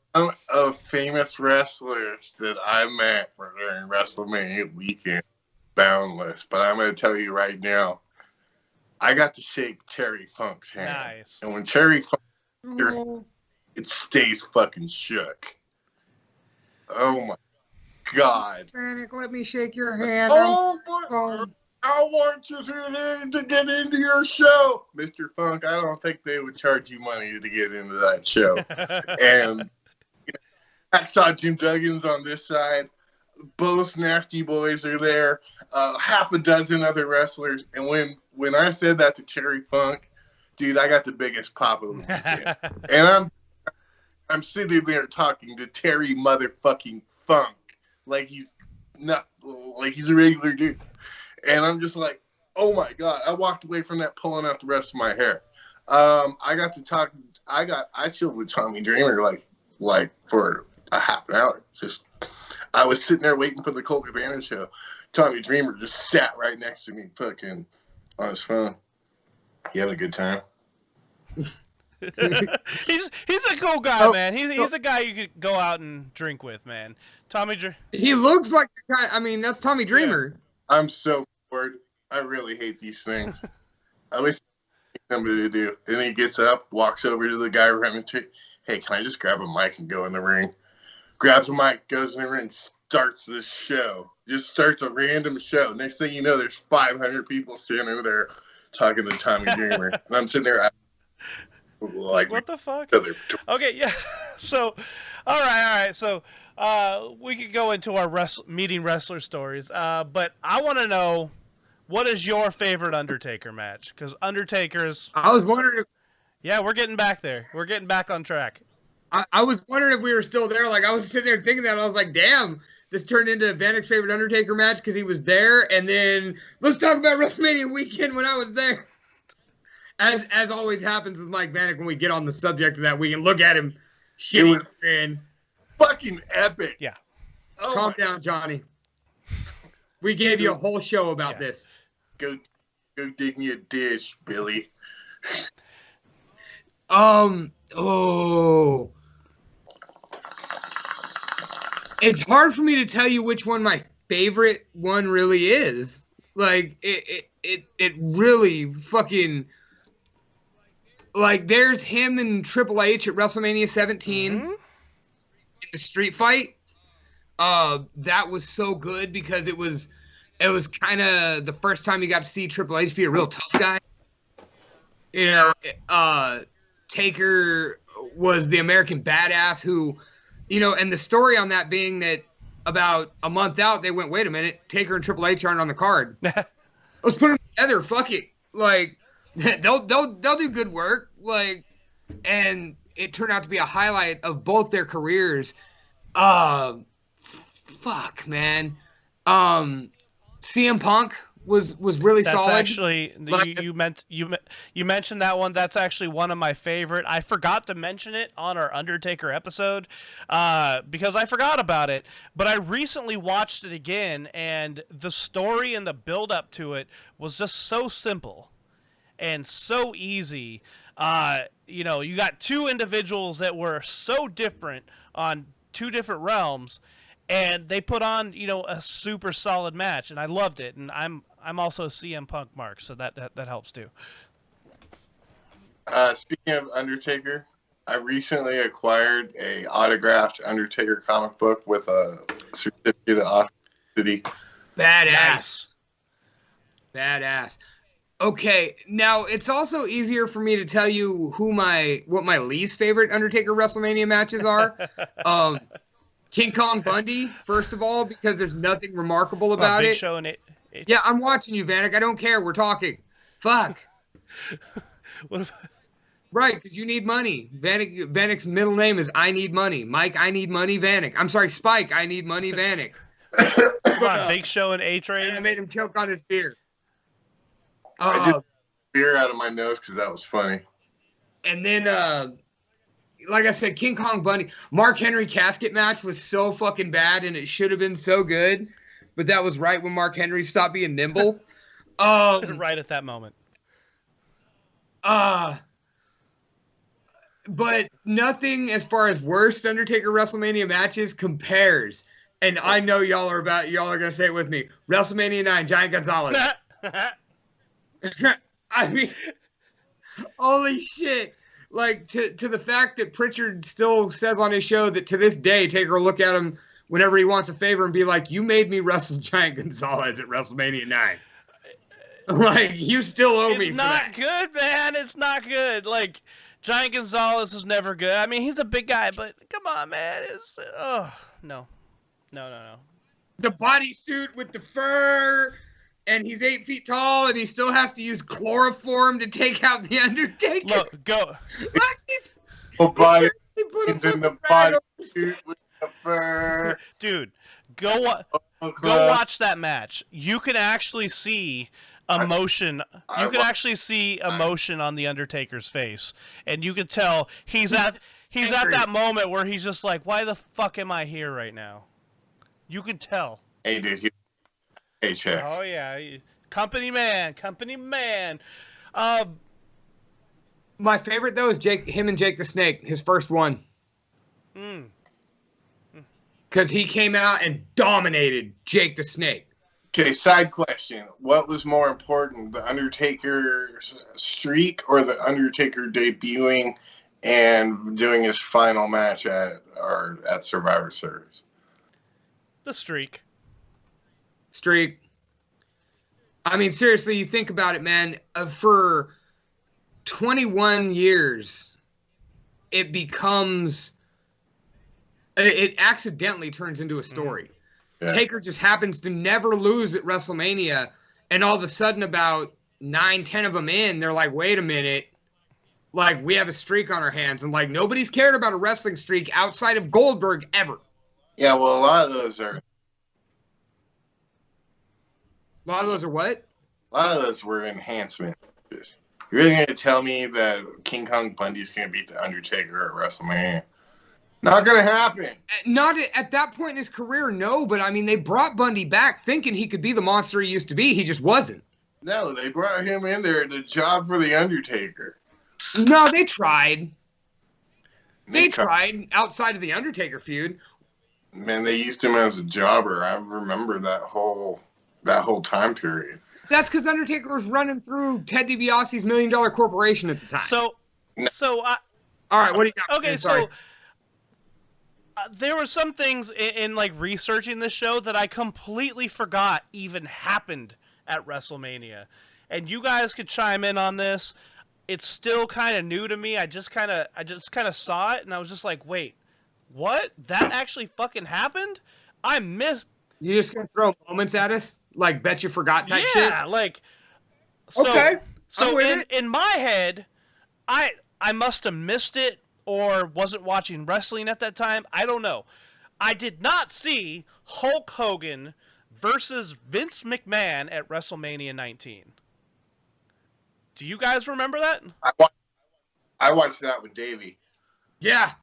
of famous wrestlers that I met during WrestleMania weekend, boundless. But I'm going to tell you right now, I got to shake Terry Funk's hand. Nice. And when Terry Funk, it stays fucking shook. Oh my God. Vanek, let me shake your hand. Oh, I want you to get into your show. Mr. Funk, I don't think they would charge you money to get into that show. And I saw Jim Duggan's on this side. Both Nasty Boys are there. Half a dozen other wrestlers. And when I said that to Terry Funk, dude, I got the biggest pop of the weekend. And I'm sitting there talking to Terry motherfucking Funk like he's a regular dude. And I'm just like, oh my God. I walked away from that pulling out the rest of my hair. I got to talk. I chilled with Tommy Dreamer like for a half an hour. I was sitting there waiting for the Colt Cabana show. Tommy Dreamer just sat right next to me, fucking on his phone. He had a good time. He's a cool guy, man. He's a guy you could go out and drink with, man. He looks like the guy. I mean, that's Tommy Dreamer. Yeah. I'm so bored. I really hate these things. I wish somebody to do. And he gets up, walks over to the guy running to. Hey, can I just grab a mic and go in the ring? Grabs a mic, goes in the ring, starts this show. Just starts a random show. Next thing you know, there's 500 people standing there talking to Tommy Dreamer. And I'm sitting there like, what the fuck? Okay, yeah. So, all right. So, we could go into our meeting wrestler stories. But I want to know, what is your favorite Undertaker match? Because Undertaker's... I was wondering if... Yeah, we're getting back there. We're getting back on track. I was wondering if we were still there. Like, I was sitting there thinking that. And I was like, damn, this turned into Vanek's favorite Undertaker match because he was there. And then let's talk about WrestleMania weekend when I was there. As always happens with Mike Vanek when we get on the subject of that, we can look at him shitting and fucking epic. Yeah. Oh, calm down, Johnny. We gave you a whole show about this. Go dig me a dish, Billy. Oh, it's hard for me to tell you which one my favorite one really is. Like it really fucking like there's him and Triple H at WrestleMania 17 Mm-hmm. in the street fight. That was so good because it was kind of the first time you got to see Triple H be a real tough guy. You know, Taker was the American badass who, you know, and the story on that being that about a month out, they went, wait a minute, Taker and Triple H aren't on the card. Let's put them together. Fuck it. Like, they'll do good work. Like, and it turned out to be a highlight of both their careers. Fuck, man. CM Punk was really That's solid. actually you mentioned that one. That's actually one of my favorite. I forgot to mention it on our Undertaker episode because I forgot about it. But I recently watched it again, and the story and the build up to it was just so simple and so easy. You know, you got two individuals that were so different on two different realms, and they put on, you know, a super solid match, and I loved it. And I'm also a CM Punk mark, so that helps too. Speaking of Undertaker, I recently acquired a autographed Undertaker comic book with a certificate of authenticity. Badass. Badass. Okay, now it's also easier for me to tell you what my least favorite Undertaker WrestleMania matches are. King Kong Bundy, first of all, because there's nothing remarkable about Big it. Show and Yeah, I'm watching you, Vanek. I don't care. We're talking. Fuck. What if, Right, because you need money. Vanek's middle name is I Need Money. Mike, I Need Money, Vanek. I'm sorry, Spike, I Need Money, Vanek. come on, Big Show and And I A-Train. made him choke on his beer. I did beer out of my nose because that was funny. And then, like I said, King Kong Bundy. Mark Henry casket match was so fucking bad, and it should have been so good. But that was right when Mark Henry stopped being nimble. Right at that moment. But nothing as far as worst Undertaker WrestleMania matches compares. And I know y'all are gonna say it with me. WrestleMania 9, Giant Gonzalez. I mean, holy shit. Like, to the fact that Pritchard still says on his show that to this day, Taker will look at him whenever he wants a favor and be like, you made me wrestle Giant Gonzalez at WrestleMania 9. Like, you still owe me It's for not that. good, man. It's not good. Like, Giant Gonzalez is never good. I mean, he's a big guy, but come on, man. It's no. The bodysuit with the fur, and he's 8 feet tall, and he still has to use chloroform to take out the Undertaker. Look, go. Full body He put a in the fucking rag body over his- suit with the fur. Dude, go watch that match. You can actually see emotion. You can actually see emotion on the Undertaker's face, and you can tell he's at that moment where he's just like, "Why the fuck am I here right now?" You can tell. Hey, dude, he paycheck. Oh yeah, company man. My favorite, though, is him and Jake the Snake, his first one. Because he came out and dominated Jake the Snake. Okay, side question. What was more important, the Undertaker's streak or the Undertaker debuting and doing his final match at Survivor Series? The streak. I mean, seriously, you think about it, man. For 21 years, it accidentally turns into a story. Yeah. Taker just happens to never lose at WrestleMania, and all of a sudden, about 9-10 of them in, they're like, wait a minute, like, we have a streak on our hands, and like, nobody's cared about a wrestling streak outside of Goldberg ever. Yeah, well, a lot of those are what? A lot of those were enhancement matches. You're really going to tell me that King Kong Bundy's going to beat The Undertaker at WrestleMania? Not going to happen. Not at that point in his career, no. But, I mean, they brought Bundy back thinking he could be the monster he used to be. He just wasn't. No, they brought him in there to job for The Undertaker. No, they tried. They tried outside of the Undertaker feud. Man, they used him as a jobber. I remember that whole time period. That's because Undertaker was running through Ted DiBiase's $1 million corporation at the time. All right, what do you got? Okay, so there were some things in like researching this show that I completely forgot even happened at WrestleMania, and you guys could chime in on this. It's still kind of new to me. I just kind of saw it, and I was just like, wait, what? That actually fucking happened? I missed. You just gonna throw moments at us, like bet you forgot type shit? Yeah, like. So, okay. So in my head, I must have missed it or wasn't watching wrestling at that time. I don't know. I did not see Hulk Hogan versus Vince McMahon at WrestleMania 19. Do you guys remember that? I watched that with Davey. Yeah,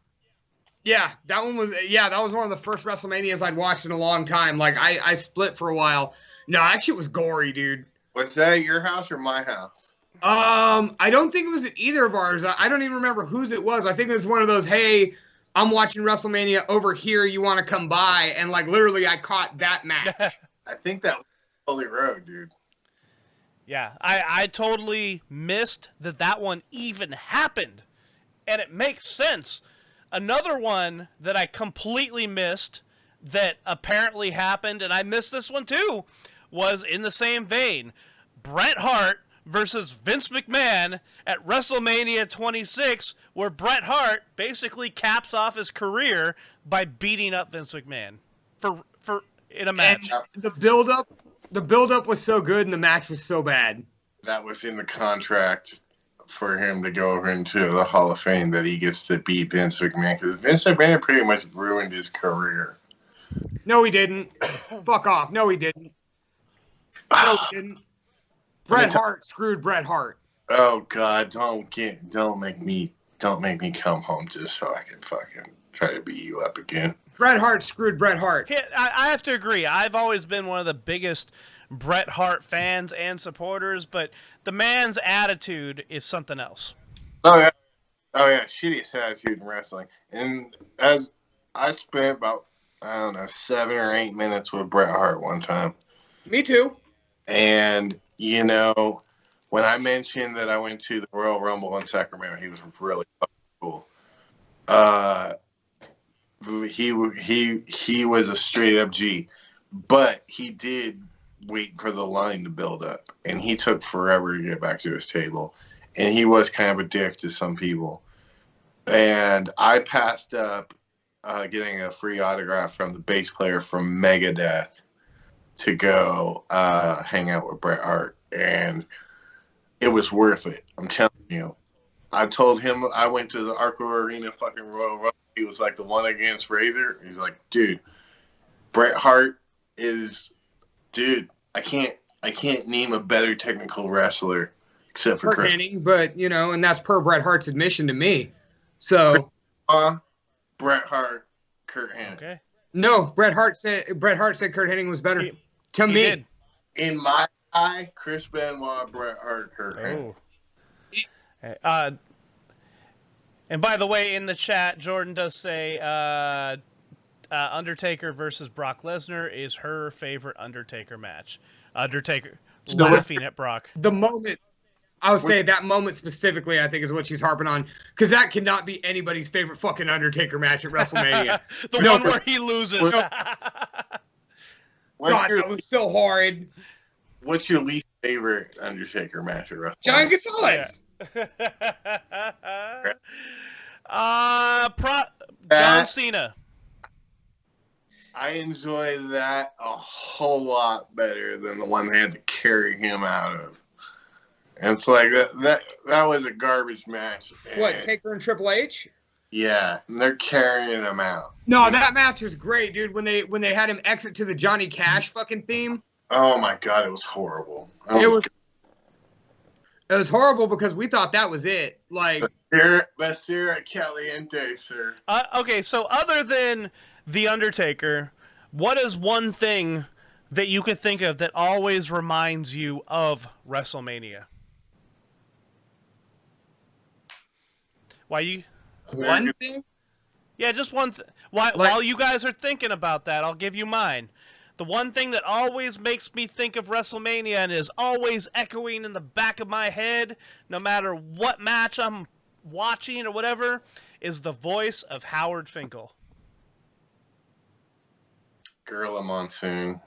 that was one of the first WrestleManias I'd watched in a long time. Like I split for a while. No, that shit was gory, dude. Was that at your house or my house? I don't think it was at either of ours. I don't even remember whose it was. I think it was one of those, hey, I'm watching WrestleMania over here. You want to come by? And like literally, I caught that match. I think that was Holy Road, dude. Yeah, I totally missed that one even happened. And it makes sense. Another one that I completely missed that apparently happened, and I missed this one too, was in the same vein. Bret Hart versus Vince McMahon at WrestleMania 26, where Bret Hart basically caps off his career by beating up Vince McMahon for in a match. And the build-up was so good, and the match was so bad. That was in the contract for him to go over into the Hall of Fame, that he gets to beat Vince McMahon, because Vince McMahon pretty much ruined his career. No, he didn't. Fuck off. No, he didn't. No, he didn't. Bret Hart screwed Bret Hart. Oh God! Don't make me come home just so I can fucking try to beat you up again. Bret Hart screwed Bret Hart. Yeah, I have to agree. I've always been one of the biggest Bret Hart fans and supporters, but the man's attitude is something else. Oh yeah, shittiest attitude in wrestling. And as I spent about 7 or 8 minutes with Bret Hart one time. Me too. And when I mentioned that I went to the Royal Rumble in Sacramento, he was really cool. He was a straight up G, but he did wait for the line to build up, and he took forever to get back to his table, and he was kind of a dick to some people. And I passed up getting a free autograph from the bass player from Megadeth to go hang out with Bret Hart, and it was worth it. I'm telling you. I told him I went to the Arco Arena fucking Royal Rumble. He was like the one against Razor. He's like, dude, Bret Hart is, dude. I can't name a better technical wrestler except for Kurt Hennig, but and that's per Bret Hart's admission to me. So, Bret Hart, Kurt Hennig. Okay. No, Bret Hart said Kurt Hennig was better to me. Did. In my eye, Chris Benoit, Bret Hart, Kurt Hennig. And by the way, in the chat, Jordan does say Undertaker versus Brock Lesnar is her favorite Undertaker match. Undertaker laughing at Brock. The moment, I would say that moment specifically, I think is what she's harping on, because that cannot be anybody's favorite fucking Undertaker match at WrestleMania. The one where he loses. God, that was so hard. What's your least favorite Undertaker match at WrestleMania? Giant Gonzalez. John Cena. I enjoy that a whole lot better than the one they had to carry him out of. And it's like that was a garbage match. What, Taker and Triple H? Yeah, and they're carrying him out. No, that match was great, dude. When they had him exit to the Johnny Cash fucking theme. Oh my God, it was horrible. It was horrible because we thought that was it. Like, Basira Caliente, sir. Okay, so other than The Undertaker, what is one thing that you could think of that always reminds you of WrestleMania? One thing? Yeah, just one. While you guys are thinking about that, I'll give you mine. The one thing that always makes me think of WrestleMania and is always echoing in the back of my head, no matter what match I'm watching or whatever, is the voice of Howard Finkel. Gorilla Monsoon.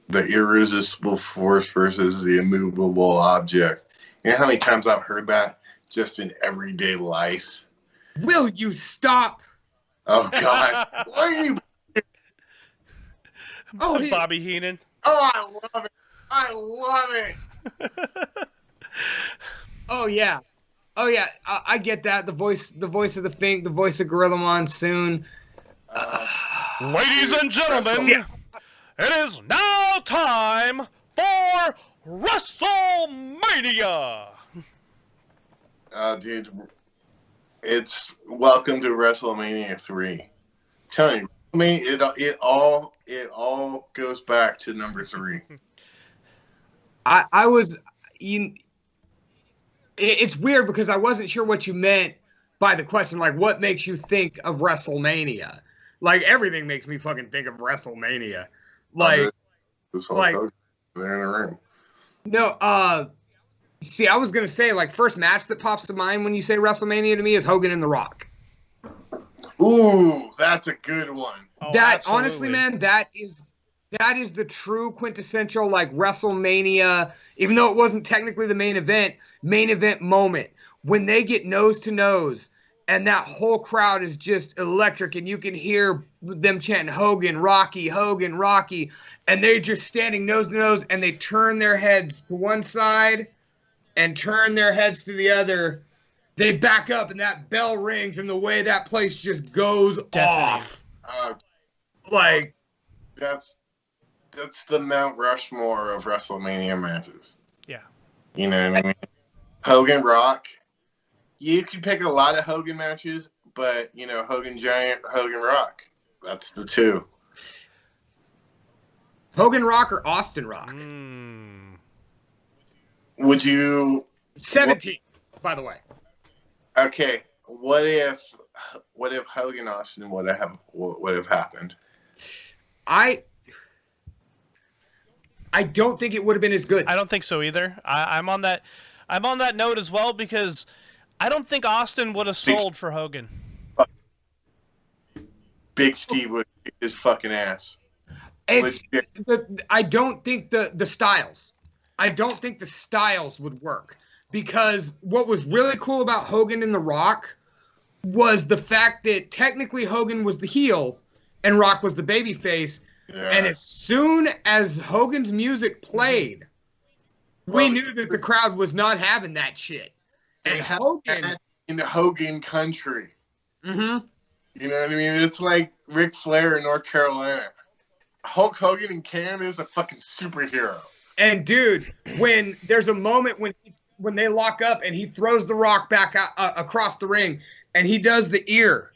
The irresistible force versus the immovable object. You know how many times I've heard that just in everyday life? Will you stop? Oh, God. Bobby Heenan. Oh, I love it. I love it. Oh, yeah. Oh, yeah. I get that. The voice of the Fink, the voice of Gorilla Monsoon. Ladies and gentlemen, it is now time for WrestleMania. Dude, it's welcome to WrestleMania 3. I'm telling you, it all goes back to number 3. It's weird because I wasn't sure what you meant by the question. Like, what makes you think of WrestleMania? Like, everything makes me fucking think of WrestleMania. Like, they're in the ring. No, see, I was gonna say, like, first match that pops to mind when you say WrestleMania to me is Hogan and The Rock. Ooh, that's a good one. Oh, that absolutely. honestly, man, that is the true quintessential, like, WrestleMania, even though it wasn't technically the main event moment when they get nose to nose and that whole crowd is just electric and you can hear them chanting Hogan, Rocky, and they're just standing nose to nose and they turn their heads to one side and turn their heads to the other. They back up and that bell rings and the way that place just goes off. Like, that's the Mount Rushmore of WrestleMania matches. Yeah. You know what I mean? Hogan Rock. You can pick a lot of Hogan matches, but Hogan Giant, Hogan Rock. That's the two. Hogan Rock or Austin Rock? Would you 17, by the way. Okay. What if Hogan Austin would have happened? I don't think it would have been as good. I don't think so either. I'm on that note as well because I don't think Austin would have sold for Hogan. Big Steve would kick his fucking ass. I don't think the styles. I don't think the styles would work because what was really cool about Hogan and The Rock was the fact that technically Hogan was the heel and Rock was the babyface. Yeah. And as soon as Hogan's music played, we knew that the crowd was not having that shit. And Hogan in the Hogan country. Mm-hmm. You know what I mean? It's like Ric Flair in North Carolina. Hulk Hogan in Canada is a fucking superhero. And dude, when there's a moment when they lock up and he throws The Rock back across the ring and he does the ear.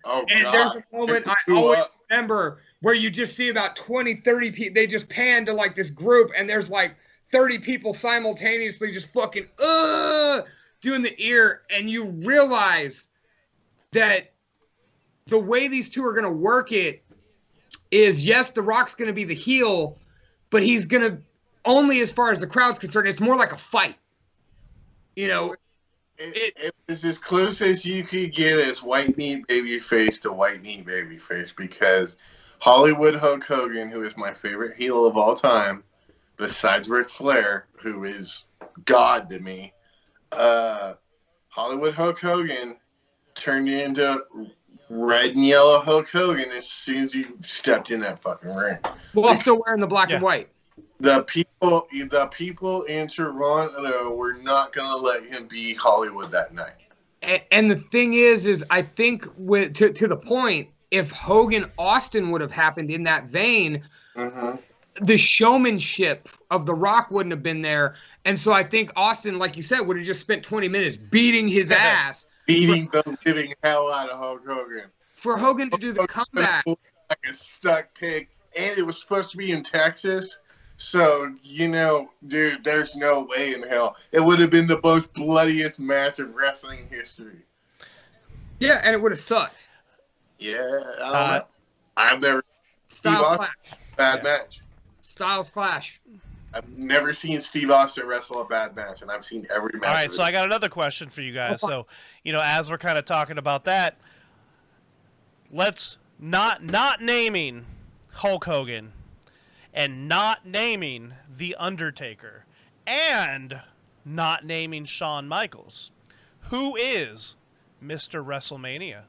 Oh, and God. There's a moment I always remember where you just see about 20, 30 people. They just pan to like this group and there's like 30 people simultaneously just fucking doing the ear. And you realize that the way these two are going to work it is, yes, The Rock's going to be the heel, but he's going to, only as far as the crowd's concerned, it's more like a fight. It was as close as you could get as white meat babyface to white meat babyface because Hollywood Hulk Hogan, who is my favorite heel of all time, besides Ric Flair, who is God to me, Hollywood Hulk Hogan turned into red and yellow Hulk Hogan as soon as he stepped in that fucking ring. Well, still wearing the black and white. The people in Toronto were not going to let him be Hollywood that night. And the thing is I think to the point, if Hogan Austin would have happened in that vein, the showmanship of The Rock wouldn't have been there. And so I think Austin, like you said, would have just spent 20 minutes beating his ass. Beating the living hell out of Hulk Hogan. For Hogan to do the comeback. Like a stuck pig. And it was supposed to be in Texas. So, dude, there's no way in hell. It would have been the most bloodiest match of wrestling history. Yeah, and it would have sucked. Yeah, I don't know. I've never Styles clash. Bad match. Styles clash. I've never seen Steve Austin wrestle a bad match, and I've seen every match. All right, so I got another question for you guys. So, as we're kind of talking about that, let's not naming Hulk Hogan and not naming The Undertaker and not naming Shawn Michaels. Who is Mr. WrestleMania?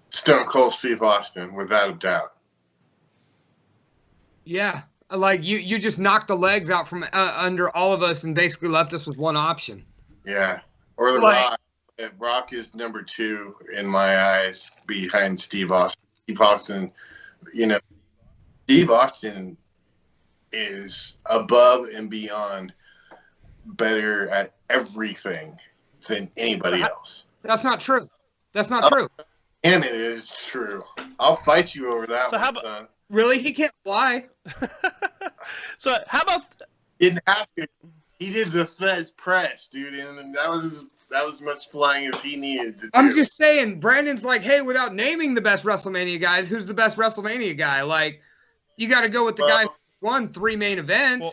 Stone Cold Steve Austin, without a doubt. Yeah, like you just knocked the legs out from under all of us and basically left us with one option. Yeah, or The Rock. Rock is number 2 in my eyes behind Steve Austin. Steve Austin, Steve Austin is above and beyond better at everything than anybody else. That's not true. That's not true. And it is true. I'll fight you over that one, son. Really? He can't fly. So how about... He didn't have to. He did the Fed's press, dude, and that was as much flying as he needed to do. I'm just saying, Brandon's like, hey, without naming the best WrestleMania guys, who's the best WrestleMania guy? Like, you got to go with the guy who won 3 main events. Well,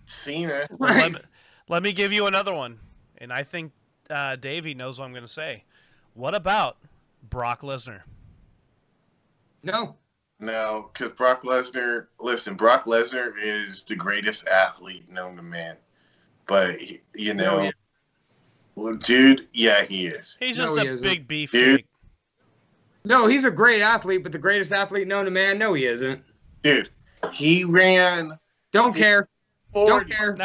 Cena. Right. Let me give you another one, and I think Davey knows what I'm going to say. What about Brock Lesnar? No, because Brock Lesnar is the greatest athlete known to man. But, well, dude, yeah, he is. He's just a big beefcake. Dude. No, he's a great athlete, but the greatest athlete known to man? No, he isn't. Dude, he ran... Don't care. 40. Don't care.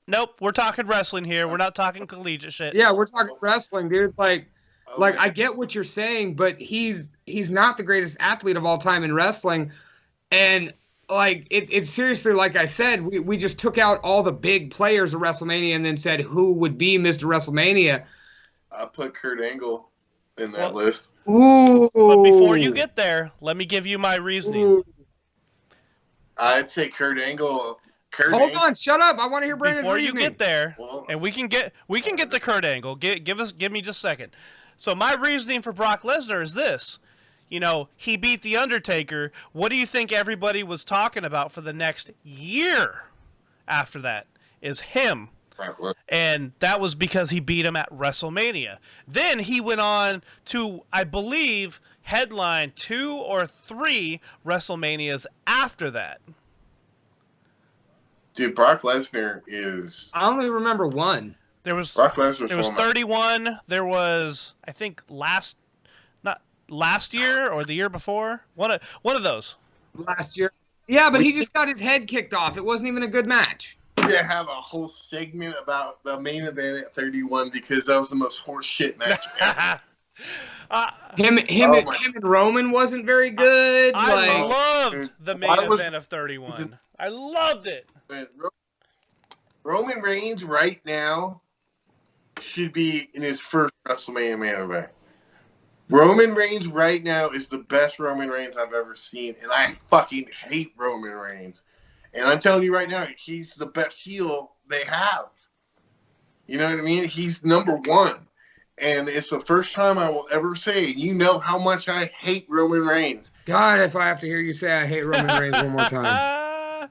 Nope. We're talking wrestling here. We're not talking collegiate shit. Yeah, we're talking wrestling, dude. Like I get what you're saying, but he's not the greatest athlete of all time in wrestling. And like it's seriously, like I said, we just took out all the big players of WrestleMania and then said who would be Mr. WrestleMania. I put Kurt Angle in that list. Ooh. But before you get there, let me give you my reasoning. Ooh. I'd say Kurt Angle. Hold on, shut up! I want to hear Brandon's before reasoning. You get there, and we can get to Kurt Angle. Give me just a second. So my reasoning for Brock Lesnar is this: he beat the Undertaker. What do you think everybody was talking about for the next year after that? Is him. And that was because he beat him at WrestleMania. Then he went on to, I believe, headline 2 or 3 WrestleManias after that. Dude, Brock Lesnar is... I only remember one. There was 31. There was, I think, not last year or the year before. One of those. Last year. Yeah, but he just got his head kicked off. It wasn't even a good match. To have a whole segment about the main event at 31 because that was the most horseshit match ever. Him and Roman wasn't very good. I loved the main event of 31. I loved it. Roman Reigns right now should be in his first WrestleMania main event. Roman Reigns right now is the best Roman Reigns I've ever seen, and I fucking hate Roman Reigns. And I'm telling you right now, he's the best heel they have. You know what I mean? He's number 1. And it's the first time I will ever say, you know how much I hate Roman Reigns. God, if I have to hear you say I hate Roman Reigns one more time.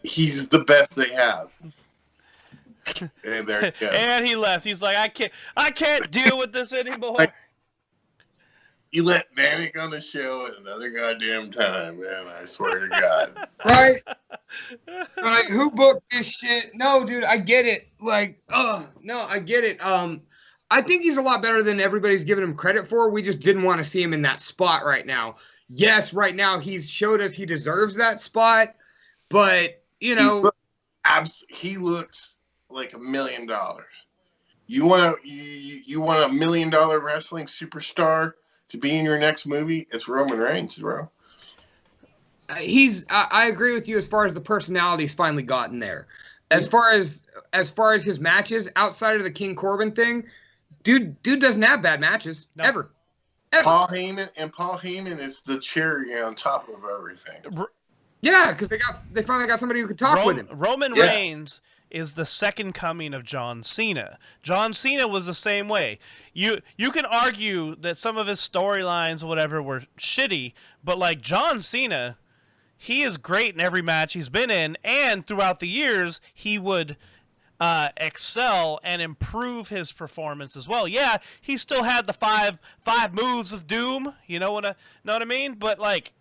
He's the best they have. And there you go. And he left. He's like, I can't deal with this anymore. You let Vanek on the show at another goddamn time, man. I swear to God. Right? Like, who booked this shit? No, dude, I get it. Like, no, I get it. I think he's a lot better than everybody's giving him credit for. We just didn't want to see him in that spot right now. Yes, right now he's showed us he deserves that spot, but he looks like $1 million. You want $1 million wrestling superstar to be in your next movie? It's Roman Reigns, bro. I agree with you as far as the personality's finally gotten there. As far as his matches outside of the King Corbin thing, dude doesn't have bad matches ever. ever. Paul Heyman is the cherry on top of everything. Yeah, because they finally got somebody who could talk with him. Roman Reigns is the second coming of John Cena. John Cena was the same way. You can argue that some of his storylines, whatever, were shitty, but like John Cena, he is great in every match he's been in, and throughout the years, he would excel and improve his performance as well. Yeah, he still had the five moves of doom. You know what I mean? But like,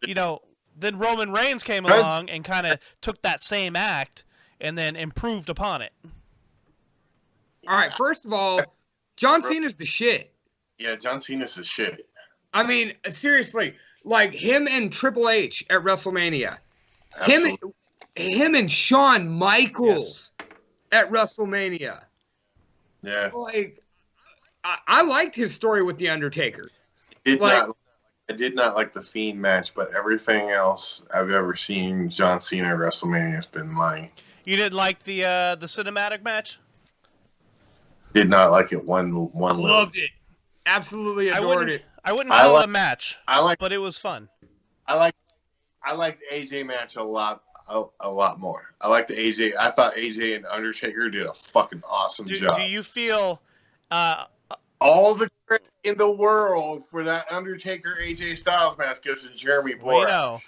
then Roman Reigns came along and kind of took that same act and then improved upon it. All right, first of all, John Cena's the shit. Yeah, John Cena's the shit. I mean, seriously, like him and Triple H at WrestleMania. Absolutely. Him and Shawn Michaels at WrestleMania. Yeah. Like, I liked his story with The Undertaker. I did not like the Fiend match, but everything else I've ever seen John Cena at WrestleMania has been mine. You didn't like the cinematic match? Did not like it one Loved it. Absolutely adored it. I wouldn't call it a match. But it was fun. I liked the AJ match a lot more. I liked the AJ. I thought AJ and Undertaker did a fucking awesome job. Do you feel all the credit in the world for that Undertaker AJ Styles match goes to Jeremy Borash? We know.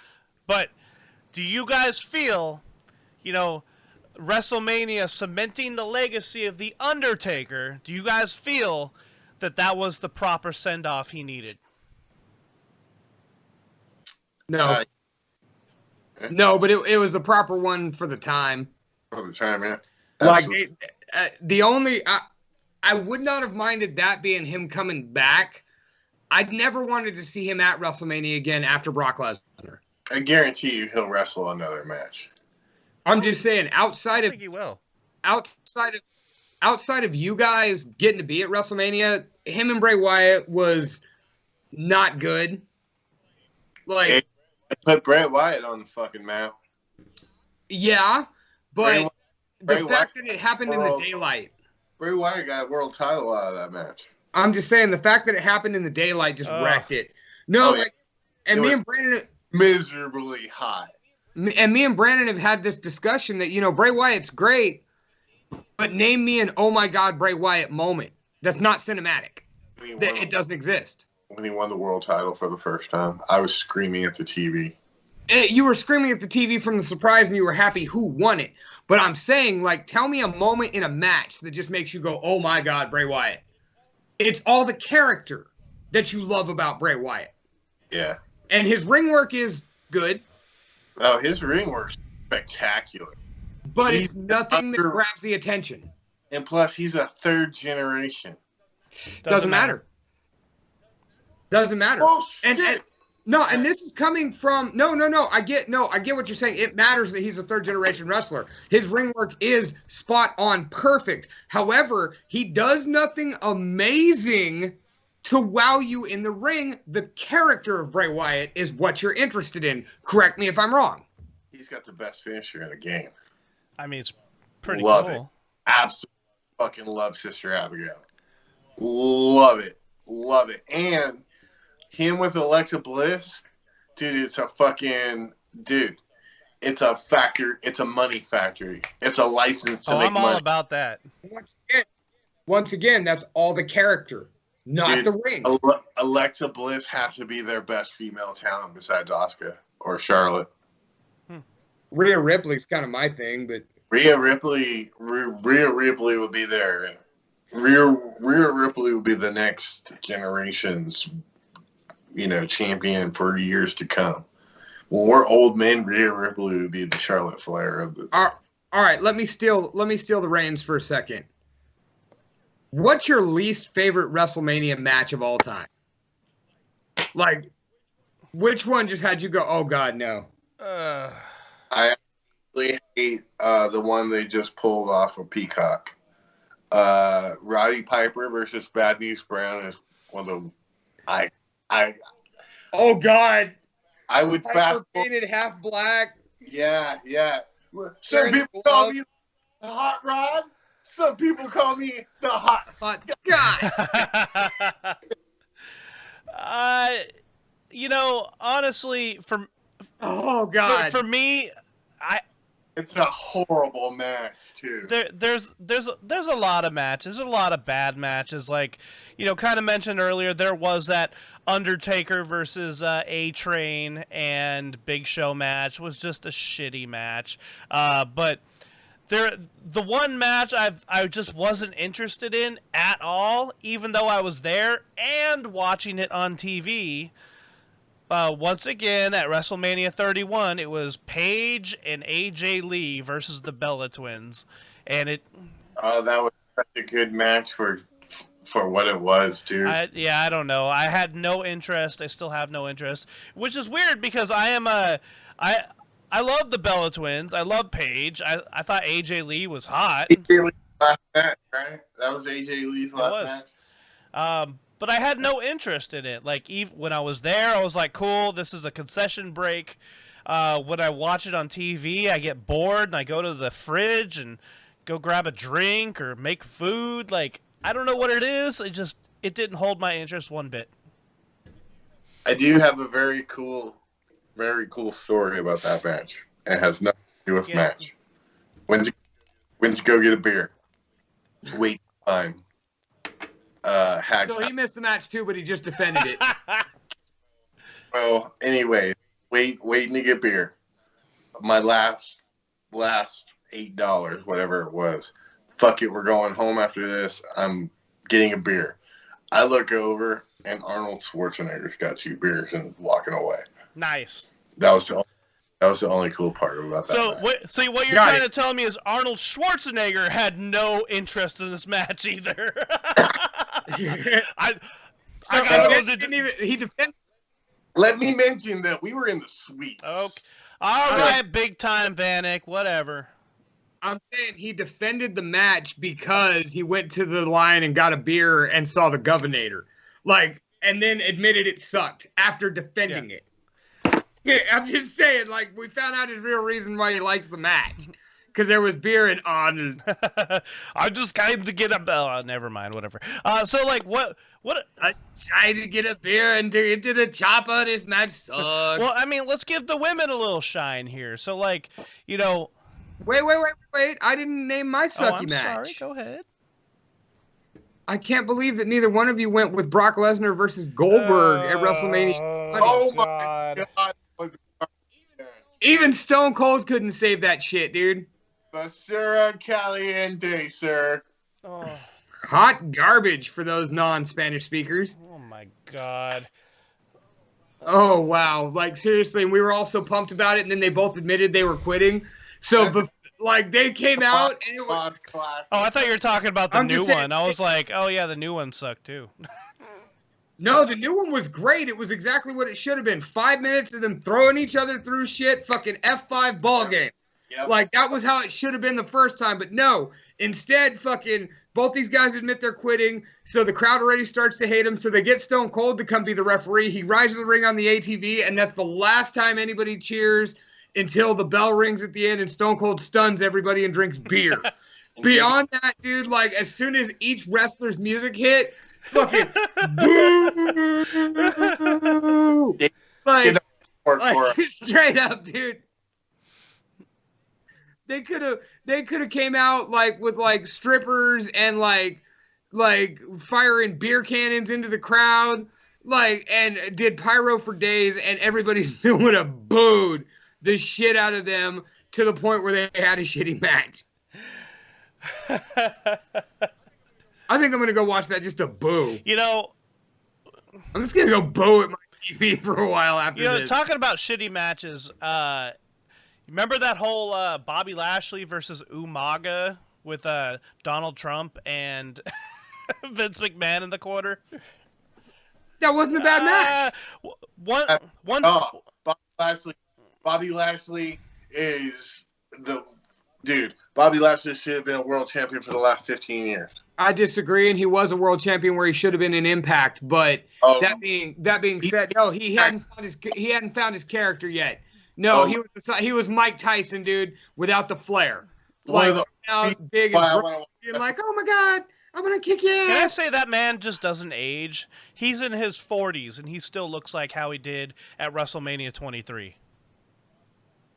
But do you guys feel, WrestleMania cementing the legacy of The Undertaker, do you guys feel that was the proper send-off he needed? No. No, but it was the proper one for the time. For the time, yeah. Absolutely. Like, I would not have minded that being him coming back. I'd never wanted to see him at WrestleMania again after Brock Lesnar. I guarantee you he'll wrestle another match. I'm just saying, I think he will. Outside of you guys getting to be at WrestleMania, him and Bray Wyatt was not good. Like, put Bray Wyatt on the fucking map. Yeah, but the Bray fact Wyatt that it happened in the daylight. Bray Wyatt got a world title out of that match. I'm just saying, the fact that it happened in the daylight just wrecked it. No, me and Brandon miserably hot. And me and Brandon have had this discussion that, Bray Wyatt's great, but name me an oh my God Bray Wyatt moment that's not cinematic. It doesn't exist. When he won the world title for the first time, I was screaming at the TV. You were screaming at the TV from the surprise and you were happy who won it. But I'm saying, like, tell me a moment in a match that just makes you go, oh my God, Bray Wyatt. It's all the character that you love about Bray Wyatt. Yeah. And his ring work is good. Oh, his ring work's spectacular. But it's nothing that grabs the attention. And plus, he's a third generation. Doesn't matter. Doesn't matter. Oh, shit. And this is coming from no. I get what you're saying. It matters that he's a third generation wrestler. His ring work is spot on, perfect. However, he does nothing amazing to wow you in the ring. The character of Bray Wyatt is what you're interested in. Correct me if I'm wrong. He's got the best finisher in the game. I mean, it's pretty cool. It. Absolutely fucking love Sister Abigail. Love it. And him with Alexa Bliss, dude, it's a factor. It's a money factory. It's a license to make money. I'm all about that. Once again, that's all the character, not the ring. Alexa Bliss has to be their best female talent besides Asuka or Charlotte. Rhea Ripley's kind of my thing, but Rhea Ripley would be there. Rhea Ripley would be the next generation's, champion for years to come. When we're old men, Rhea Ripley would be the Charlotte Flair of the. All right, let me steal the reins for a second. What's your least favorite WrestleMania match of all time? Like, which one just had you go, oh God, no? I actually hate the one they just pulled off of Peacock. Roddy Piper versus Bad News Brown is one of the oh God! I would fast painted half black. Yeah. Some people call me the Hot Rod. Some people call me the Hot Scott. You know, honestly, Oh God. for me, It's a horrible match too. there's a lot of matches, a lot of bad matches. Like, you know, kind of mentioned earlier, there was that Undertaker versus A Train and Big Show match was just a shitty match. But the one match I just wasn't interested in at all, even though I was there and watching it on TV. Once again, at WrestleMania 31, it was Paige and AJ Lee versus the Bella Twins, and Oh, that was such a good match for what it was, dude. I don't know. I had no interest. I still have no interest, which is weird because I love the Bella Twins. I love Paige. I thought AJ Lee was hot. AJ Lee's last match, right? That was AJ Lee's last match. But I had no interest in it. Like, even when I was there, I was like, cool, this is a concession break. When I watch it on TV, I get bored and I go to the fridge and go grab a drink or make food. Like, I don't know what it is. It didn't hold my interest one bit. I do have a very cool story about that match. It has nothing to do with match. When'd you go get a beer? Wait time. So he missed the match too, but he just defended it. Well, anyway, waiting to get beer. My last $8, whatever it was. Fuck it, we're going home after this. I'm getting a beer. I look over and Arnold Schwarzenegger's got 2 beers and walking away. Nice. That was the only cool part about that. So what you're trying to tell me is Arnold Schwarzenegger had no interest in this match either. He defended. Let me mention that we were in the suite. Okay. All right, big time Vanek, whatever. I'm saying he defended the match because he went to the line and got a beer and saw the Governor. Like, and then admitted it sucked after defending it. Yeah, I'm just saying, like, we found out his real reason why he likes the match. Because there was beer and on. I just came to get a bell. Never mind, whatever. So, like, what? I tried to get a beer and into the chopper. This match sucks. Well, I mean, let's give the women a little shine here. So, like, you know. Wait. I didn't name my sucky match. Sorry, go ahead. I can't believe that neither one of you went with Brock Lesnar versus Goldberg at WrestleMania. Oh my God. Even Stone Cold couldn't save that shit, dude. Basura Caliente, sir. Oh. Hot garbage for those non-Spanish speakers. Oh my God. Oh wow! Like seriously, and we were all so pumped about it, and then they both admitted they were quitting. So, like, they came out and it was. Oh, I thought you were talking about the new one. I was like, oh yeah, the new one sucked too. No, the new one was great. It was exactly what it should have been. 5 minutes of them throwing each other through shit. Fucking F5 ball game. Yep. Like, that was how it should have been the first time. But no, instead, fucking both these guys admit they're quitting. So the crowd already starts to hate him. So they get Stone Cold to come be the referee. He rides the ring on the ATV. And that's the last time anybody cheers until the bell rings at the end and Stone Cold stuns everybody and drinks beer. Beyond that, dude, like, as soon as each wrestler's music hit, fucking boo! Like straight up, dude. They could have came out like with like strippers and like firing beer cannons into the crowd, like, and did pyro for days, and everybody still would have booed the shit out of them to the point where they had a shitty match. I think I'm going to go watch that just to boo. You know, I'm just going to go boo at my TV for a while after this. Talking about shitty matches, remember that whole Bobby Lashley versus Umaga with Donald Trump and Vince McMahon in the corner? That wasn't a bad match. Bobby Lashley is the dude. Bobby Lashley should have been a world champion for the last 15 years. I disagree, and he was a world champion where he should have been in Impact. But that being said, no, he hadn't found his character yet. No, he was Mike Tyson, dude, without the flair. Like, big and like, oh my God, I'm gonna kick your Can I ass. say that man just doesn't age? He's in his 40s, and he still looks like how he did at WrestleMania 23.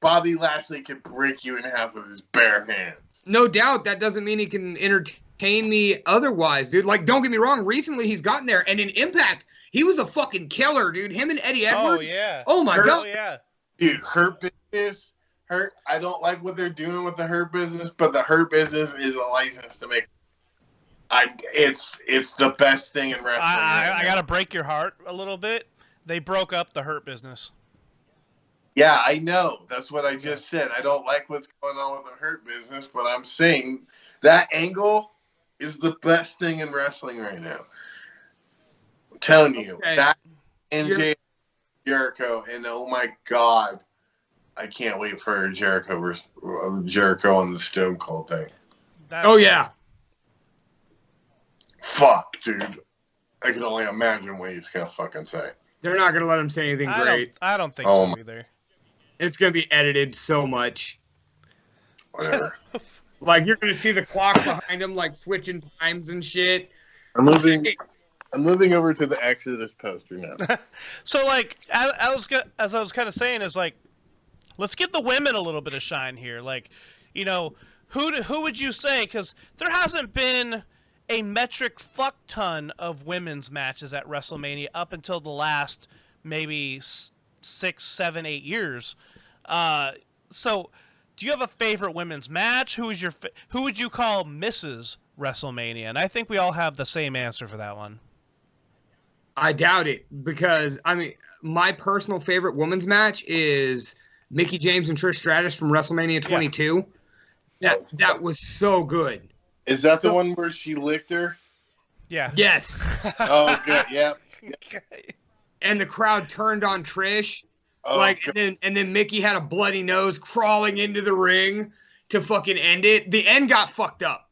Bobby Lashley can break you in half with his bare hands. No doubt, that doesn't mean he can entertain me otherwise, dude. Like, don't get me wrong. Recently, he's gotten there, and in Impact, he was a fucking killer, dude. Him and Eddie Edwards. Oh, yeah. Oh my Hurt- god. Oh, yeah. Dude, Hurt Business, Hurt. I don't like what they're doing with the Hurt Business, but the Hurt Business is a license to make. It's the best thing in wrestling. I got to break your heart a little bit. They broke up the Hurt Business. Yeah, I know. That's what I just said. I don't like what's going on with the Hurt Business, but I'm saying that angle is the best thing in wrestling right now. I'm telling you. Okay. That NJ Jericho, and oh my God, I can't wait for Jericho and the Stone Cold thing. Oh yeah. Fuck, dude. I can only imagine what he's going to fucking say. They're not gonna let him say anything great. I don't think Oh so my- either. It's gonna be edited so much. Whatever. Like, you're gonna see the clock behind him, like switching times and shit. I'm moving over to the Exodus poster now. So, like, as I was kind of saying, is like, let's give the women a little bit of shine here. Like, you know, who would you say? Because there hasn't been a metric fuck ton of women's matches at WrestleMania up until the last maybe 6, 7, 8 years. So, do you have a favorite women's match? Who would you call Mrs. WrestleMania? And I think we all have the same answer for that one. I doubt it, because I mean, my personal favorite women's match is Mickie James and Trish Stratus from WrestleMania 22. That was so good. Is that the one where she licked her? Yeah. Yes. Oh, good. Yep. And the crowd turned on Trish. Oh, Like, good. and then Mickey had a bloody nose crawling into the ring to fucking end it. The end got fucked up.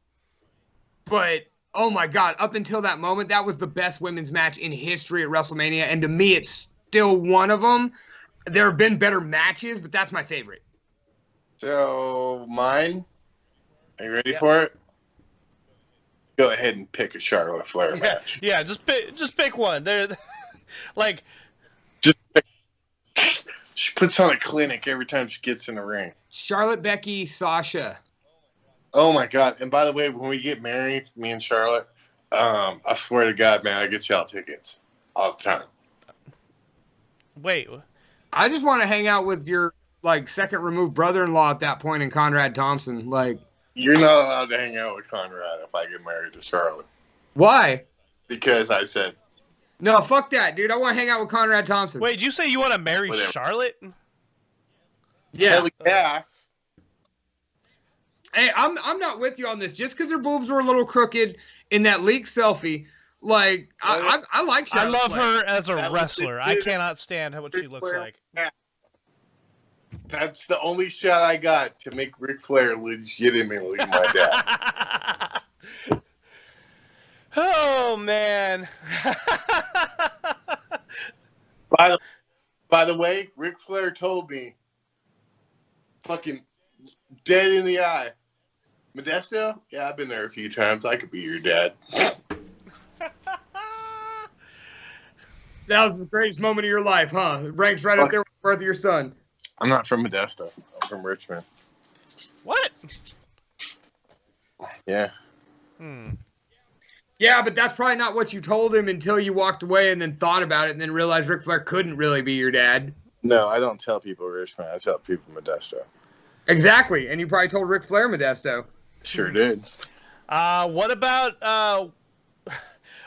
But, oh my God, up until that moment, that was the best women's match in history at WrestleMania. And to me, it's still one of them. There have been better matches, but that's my favorite. So, mine? Are you ready for it? Go ahead and pick a Charlotte Flair match. Yeah, just pick one. They're like, Just pick. She puts on a clinic every time she gets in the ring. Charlotte, Becky, Sasha. Oh my God. And by the way, when we get married, me and Charlotte, I swear to God, man, I get y'all tickets all the time. wait, I just want to hang out with your, like, second removed brother-in-law at that point in Conrad Thompson. Like, You're not allowed to hang out with Conrad if I get married to Charlotte. why? Because I said, No, fuck that, dude. I want to hang out with Conrad Thompson. wait, did you say you want to marry Whatever. Charlotte? Yeah. hell yeah. Hey, I'm not with you on this. Just because her boobs were a little crooked in that leaked selfie, like, I like I Charlotte love Flair. her as a That was wrestler. it, I dude. cannot stand what she looks like. That's the only shot I got to make Ric Flair legitimately my dad. Oh man. By the way, Ric Flair told me, fucking dead in the eye, Modesto? Yeah, I've been there a few times. I could be your dad. That was the greatest moment of your life, huh? It ranks right up there with the birth of your son. I'm not from Modesto. I'm from Richmond. What? Yeah. Yeah, but that's probably not what you told him until you walked away and then thought about it and then realized Ric Flair couldn't really be your dad. No, I don't tell people Richmond. I tell people Modesto. Exactly. And you probably told Ric Flair Modesto. Sure did. What about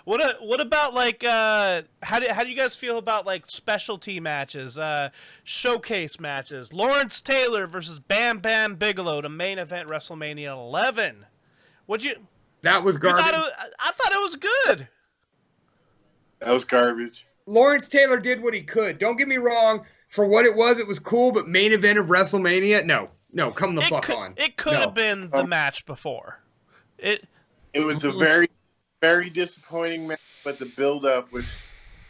what about like how do you guys feel about like specialty matches, showcase matches? Lawrence Taylor versus Bam Bam Bigelow to main event WrestleMania 11. That was I garbage. thought it was good. That was garbage. Lawrence Taylor did what he could. Don't get me wrong. For what it was cool, but main event of WrestleMania, no, come the fuck on. It could No. have been the match before. It was a very, very disappointing match, but the build-up with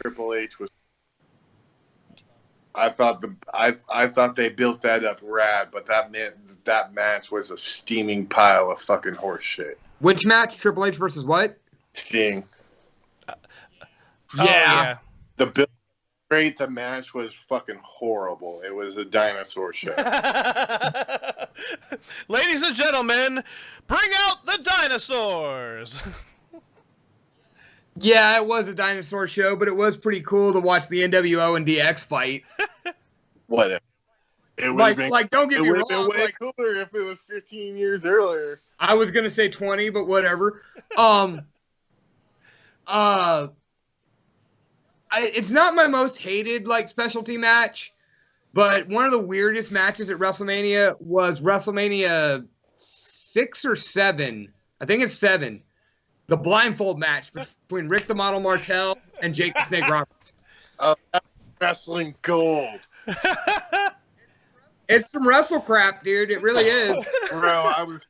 Triple H was I thought they built that up rad, but that match was a steaming pile of fucking horse shit. Which match? Triple H versus what? Sting. Yeah. The build great. The match was fucking horrible. It was a dinosaur show. Ladies and gentlemen, bring out the dinosaurs. Yeah, it was a dinosaur show, but it was pretty cool to watch the NWO and DX fight. Whatever. It Like, don't get me would have been wrong. way cooler if it was 15 years earlier. I was gonna say 20, but whatever. It's not my most hated specialty match, but one of the weirdest matches at WrestleMania was WrestleMania 6 or 7. I think it's 7. The blindfold match between Rick the Model Martel and Jake the Snake Roberts. That's wrestling gold. It's some wrestle crap, dude. It really is. Bro, I was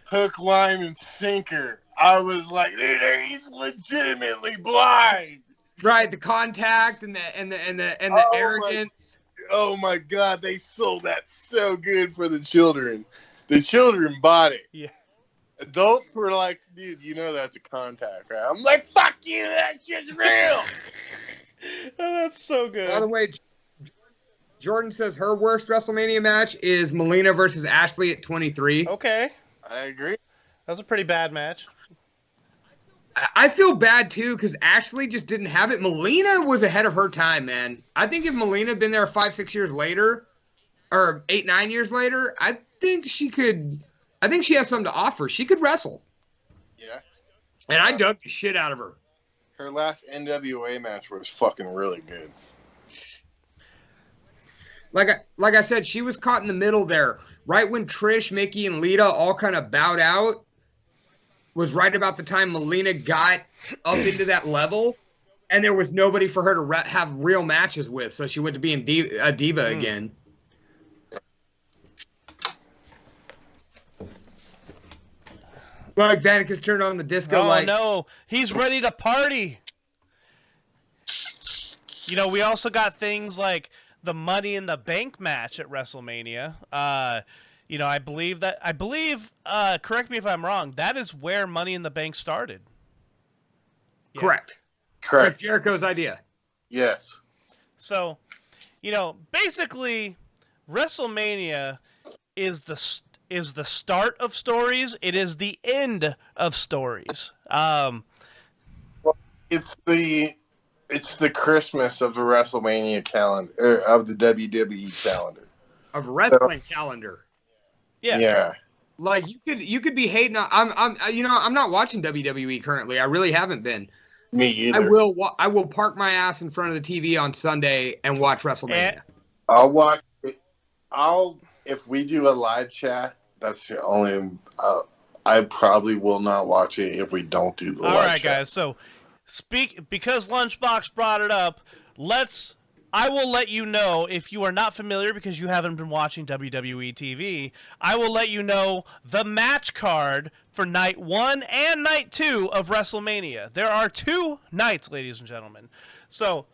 hook, line, and sinker. I was like, dude, he's legitimately blind. Right, the contact and the arrogance. Oh my God, they sold that so good for the children. The children bought it. Yeah. Adults were like, dude, you know that's a contact, right? I'm like, fuck you, that shit's real. Oh, that's so good. By the way, Jordan says her worst WrestleMania match is Melina versus Ashley at 23. Okay. I agree. That's a pretty bad match. I feel bad, too, because Ashley just didn't have it. Melina was ahead of her time, man. I think if Melina had been there 5-6 years later, or 8-9 years later, I think she has something to offer. She could wrestle. Yeah. And I dug the shit out of her. Her last NWA match was fucking really good. Like I said, she was caught in the middle there. Right when Trish, Mickey, and Lita all kind of bowed out was right about the time Melina got up into that level, and there was nobody for her to have real matches with, so she went to being a diva again. Like Vanek has turned on the disco lights. Oh, no. He's ready to party. You know, we also got things like the Money in the Bank match at WrestleMania. You know, I believe, correct me if I'm wrong, that is where Money in the Bank started. Yeah. Correct. That's Jericho's idea. Yes. So, you know, basically, WrestleMania is the start of stories. It is the end of stories. It's the Christmas of the WrestleMania calendar, of the WWE calendar. Of wrestling calendar. Yeah. Like you could be hating on, I'm not watching WWE currently. I really haven't been. Me either. I will park my ass in front of the TV on Sunday and watch WrestleMania. I'll watch it. If we do a live chat, that's the only I probably will not watch it if we don't do the live chat. All right, guys. So because Lunchbox brought it up, I will let you know, if you are not familiar because you haven't been watching WWE TV, I will let you know the match card for night 1 and night 2 of WrestleMania. There are 2 nights, ladies and gentlemen. So,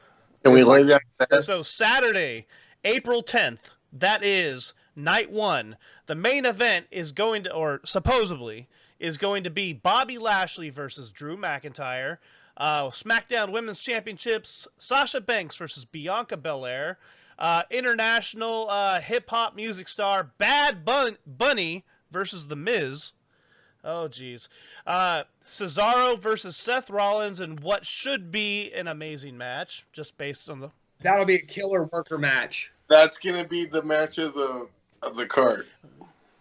can we lay that fast? So Saturday, April 10th, that is night 1. The main event is going to, or supposedly, is going to be Bobby Lashley versus Drew McIntyre. SmackDown Women's Championships, Sasha Banks versus Bianca Belair. International hip-hop music star Bad Bunny versus The Miz. Oh, jeez. Cesaro versus Seth Rollins in what should be an amazing match, just based on the... That'll be a killer worker match. That's going to be the match of the card.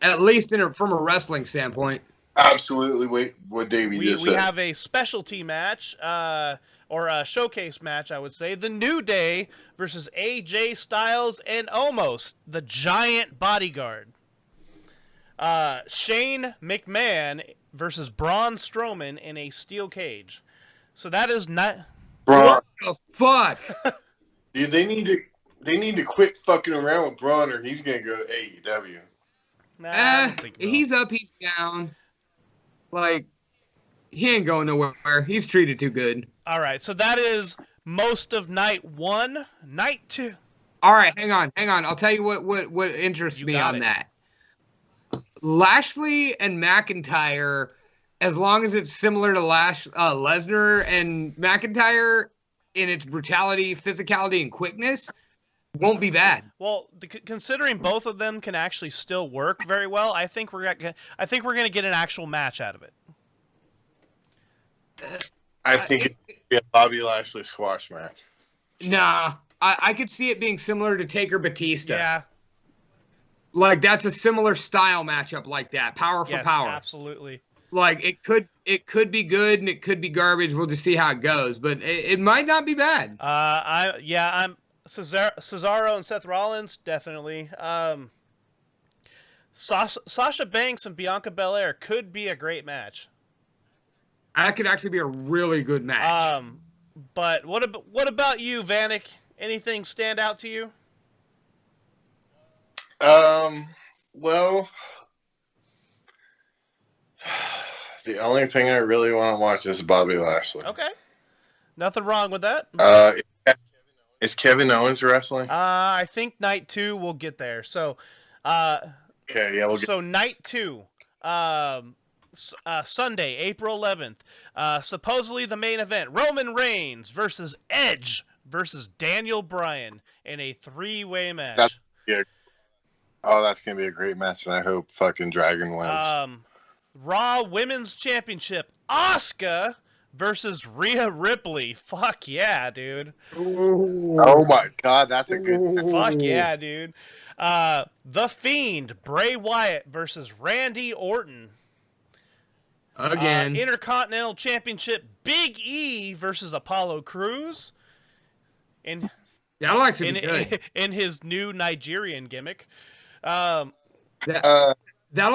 At least from a wrestling standpoint. Absolutely. Wait, what Davey just said. We have a specialty match, or a showcase match, I would say. The New Day versus AJ Styles and Omos, the Giant Bodyguard. Shane McMahon versus Braun Strowman in a steel cage. So that is not... Braun. What the fuck? Dude, they need to quit fucking around with Braun, or he's gonna go to AEW. Nah, I don't think so. He's up, he's down. Like, he ain't going nowhere. He's treated too good. All right, so that is most of night 1. Night 2. All right, hang on. I'll tell you what interests me on that. Lashley and McIntyre, as long as it's similar to Lesnar and McIntyre in its brutality, physicality, and quickness, won't be bad. Well, considering both of them can actually still work very well, I think we're going to get an actual match out of it. I think it'd be a Bobby Lashley squash match. Nah, I could see it being similar to Taker Batista. Yeah. Like, that's a similar style matchup like that. Power for power. Absolutely. Like, it could be good and it could be garbage. We'll just see how it goes. But it might not be bad. I'm Cesaro and Seth Rollins, definitely. Sasha Banks and Bianca Belair could be a great match. That could actually be a really good match. But what about you, Vanek? Anything stand out to you? Well, the only thing I really want to watch is Bobby Lashley. Okay. Nothing wrong with that. Is Kevin Owens wrestling? I think night 2 we'll get there. So, okay, yeah, so night 2, Sunday, April 11th. Supposedly the main event: Roman Reigns versus Edge versus Daniel Bryan in a 3-way match. That's gonna be a great match, and I hope fucking Dragon wins. Raw Women's Championship: Asuka versus Rhea Ripley. Fuck yeah, dude. Ooh. Oh my god, that's a good. Fuck yeah, dude. The Fiend: Bray Wyatt versus Randy Orton. Again. Intercontinental Championship: Big E versus Apollo Crews. That'll actually be good. In his new Nigerian gimmick. That'll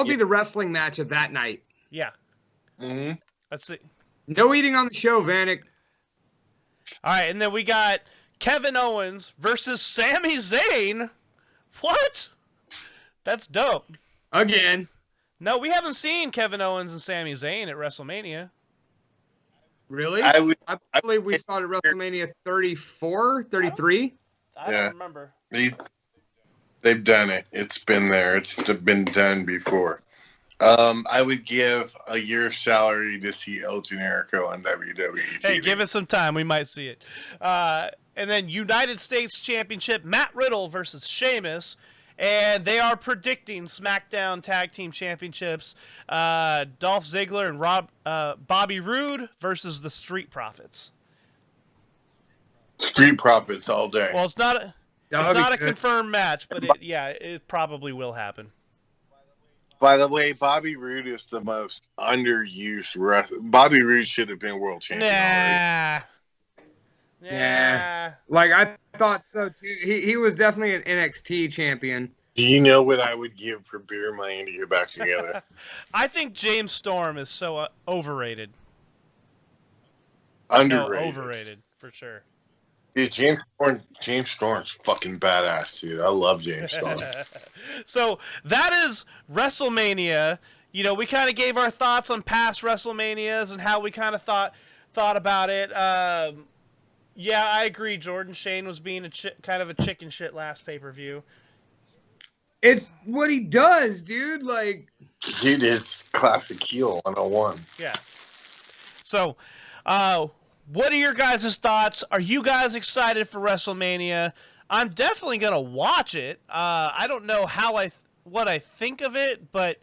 be the wrestling match of that night. Yeah. Mm-hmm. Let's see. No eating on the show, Vanek. All right, and then we got Kevin Owens versus Sami Zayn. What? That's dope. Again. No, we haven't seen Kevin Owens and Sami Zayn at WrestleMania. Really? I believe we saw it at WrestleMania 34, 33. I don't remember. They've done it. It's been there. It's been done before. I would give a year's salary to see El Generico on WWE TV. Hey, give us some time. We might see it. And then United States Championship: Matt Riddle versus Sheamus. And they are predicting SmackDown Tag Team Championships: Dolph Ziggler and Bobby Roode versus the Street Profits. Street Profits all day. Well, it's not a confirmed match, but it probably will happen. By the way, Bobby Roode is the most underused wrestler. Bobby Roode should have been world champion already. Yeah. Like, I thought so, too. He was definitely an NXT champion. Do you know what I would give for beer money to get back together? I think James Storm is so overrated. Underrated. No, overrated, for sure. Dude, James Storm's fucking badass, dude. I love James Storm. So that is WrestleMania. You know, we kind of gave our thoughts on past WrestleManias and how we kind of thought about it. Yeah, I agree. Jordan Shane was being kind of a chicken shit last pay-per-view. It's what he does, dude. Like, dude, it's classic heel 101. Yeah. So, what are your guys' thoughts? Are you guys excited for WrestleMania? I'm definitely gonna watch it. I don't know what I think of it, but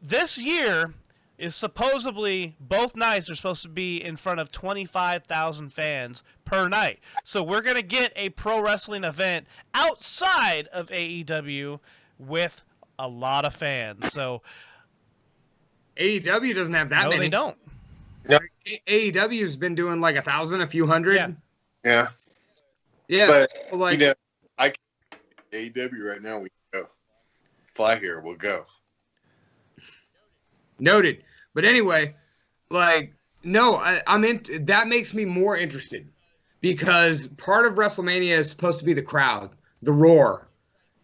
this year is supposedly both nights are supposed to be in front of 25,000 fans per night. So we're gonna get a pro wrestling event outside of AEW with a lot of fans. So AEW doesn't have that many. No, they don't. No. AEW's been doing like 1,000, a few hundred. Yeah. But like, AEW right now, we go. Fly here, we'll go. Noted. But anyway, like, no, I'm in. That makes me more interested because part of WrestleMania is supposed to be the crowd, the roar,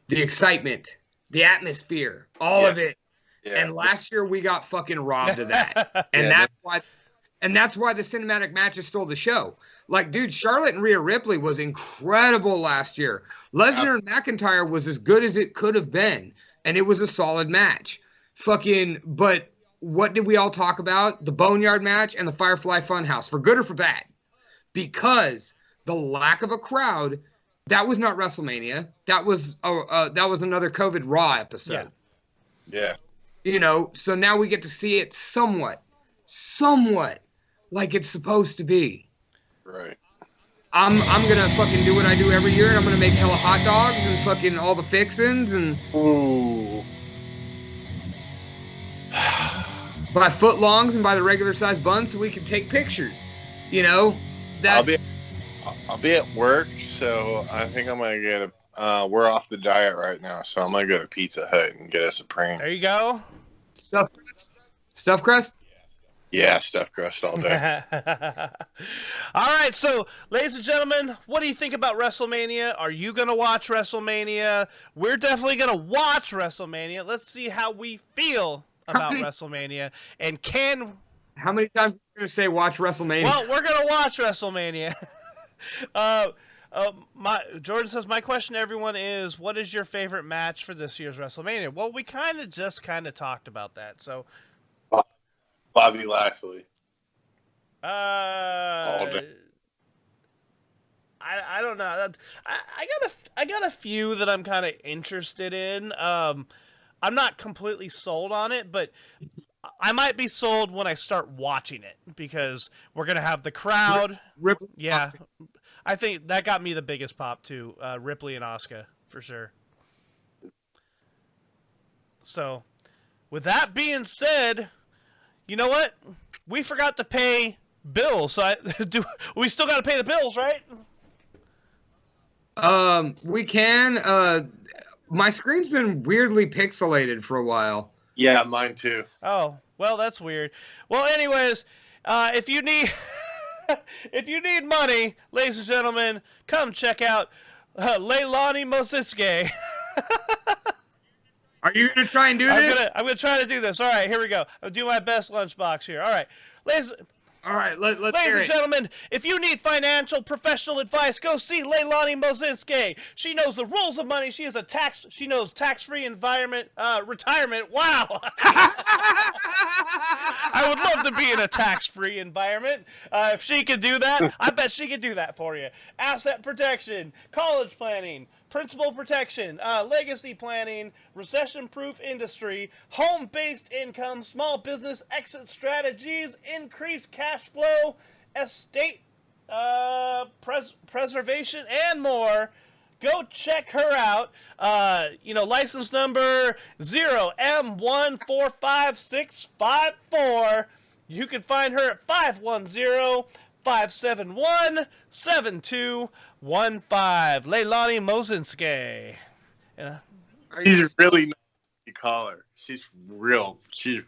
the excitement, the atmosphere, all of it. Yeah. And last year we got fucking robbed of that, and that's why And that's why the cinematic matches stole the show. Like, dude, Charlotte and Rhea Ripley was incredible last year. Lesnar and McIntyre was as good as it could have been. And it was a solid match. But what did we all talk about? The Boneyard match and the Firefly Funhouse, for good or for bad. Because the lack of a crowd, that was not WrestleMania. That was another COVID Raw episode. Yeah. You know, so now we get to see it somewhat like it's supposed to be. Right. I'm gonna fucking do what I do every year, and I'm gonna make hella hot dogs and fucking all the fixins and buy footlongs and buy the regular size buns so we can take pictures. You know, that's. I'll be at work, so I think I'm gonna get we're off the diet right now, so I'm gonna go to Pizza Hut and get a Supreme. There you go. Stuffed crust? Yeah, stuffed crust all day. All right, so, ladies and gentlemen, what do you think about WrestleMania? Are you going to watch WrestleMania? We're definitely going to watch WrestleMania. Let's see how we feel about WrestleMania. And how many times are you going to say watch WrestleMania? Well, we're going to watch WrestleMania. Jordan says, my question to everyone is, what is your favorite match for this year's WrestleMania? Well, we kind of talked about that, so... Bobby Lashley. I don't know. I got a few that I'm kind of interested in. I'm not completely sold on it, but I might be sold when I start watching it because we're gonna have the crowd. Ripley, yeah, I think that got me the biggest pop too. Ripley and Asuka for sure. So, with that being said. You know what? We forgot to pay bills. So we still got to pay the bills, right? We can. My screen's been weirdly pixelated for a while. Yeah, mine too. Oh, well, that's weird. Well, anyways, if you need money, ladies and gentlemen, come check out Leilani Mositsuke. Are you going to try and do this? I'm gonna try to do this. All right, here we go. I'll do my best lunchbox here. All right. Ladies and gentlemen, if you need financial professional advice, go see Leilani Mositsuke. She knows the rules of money. She knows tax-free retirement. Wow. I would love to be in a tax-free environment. If she could do that, I bet she could do that for you. Asset protection, college planning, principal protection, legacy planning, recession-proof industry, home-based income, small business exit strategies, increased cash flow, estate preservation, and more. Go check her out. License number 0M1455654. You can find her at 510-571-7215. Leilani Mositsuke. She's really nice. You call her. She's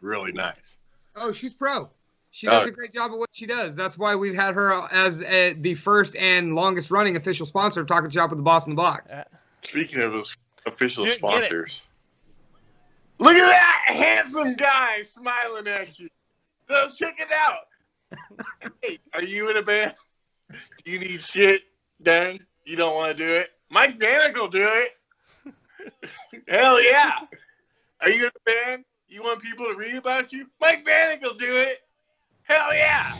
really nice. Oh, she's pro. She does a great job at what she does. That's why we've had her as the first and longest running official sponsor of Talking Shop with the Boss in the Box. Speaking of those official sponsors, look at that handsome guy smiling at you. So check it out. Hey, are you in a band? Do you need shit done? You don't want to do it? Mike Vanek will do it. Hell yeah. Are you in a band? You want people to read about you? Mike Vanek will do it. Hell yeah.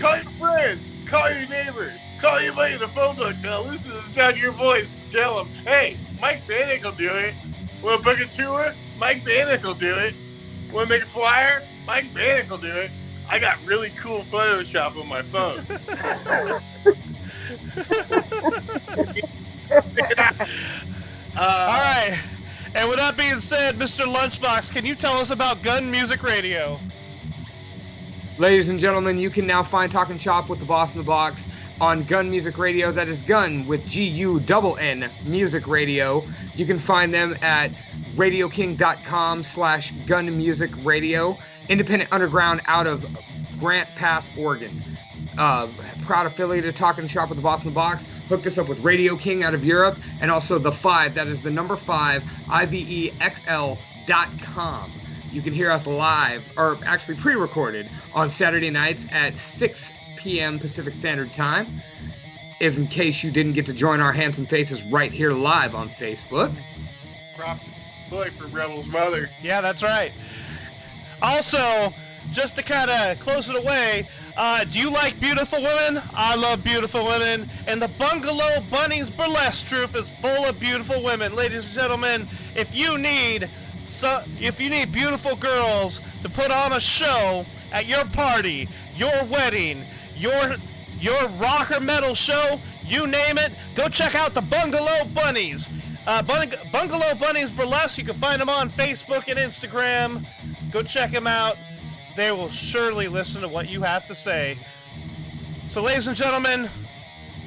Call your friends. Call your neighbors. Call anybody in the phone book. Now listen to the sound of your voice. Tell them, hey, Mike Vanek will do it. Want to book a tour? Mike Vanek will do it. Want to make a flyer? Mike Vanek will do it. I got really cool Photoshop on my phone. All right. And with that being said, Mr. Lunchbox, can you tell us about Gun Music Radio? Ladies and gentlemen, you can now find Talking Shop with the Boss in the Box on Gun Music Radio. That is Gun with Gun Music Radio. You can find them at radioking.com/Gun Music Radio. Independent underground out of Grant Pass, Oregon. Proud affiliate of Talking Shop with the Boss in the Box. Hooked us up with Radio King out of Europe, and also the 5, that is the number 5, IVEXL.com. You can hear us live, or actually pre-recorded, on Saturday nights at 6 p.m. Pacific Standard Time. If in case you didn't get to join our handsome faces right here live on Facebook. Props boy for Rebel's mother. Yeah, that's right. Also, just to kind of close it away, do you like beautiful women? I love beautiful women, and the Bungalow Bunnies Burlesque Troupe is full of beautiful women. Ladies and gentlemen, if you need beautiful girls to put on a show at your party, your wedding, your rock or metal show, you name it, go check out the Bungalow Bunnies. Bungalow Bunnies Burlesque, you can find them on Facebook and Instagram. Go check them out. They will surely listen to what you have to say. So, ladies and gentlemen,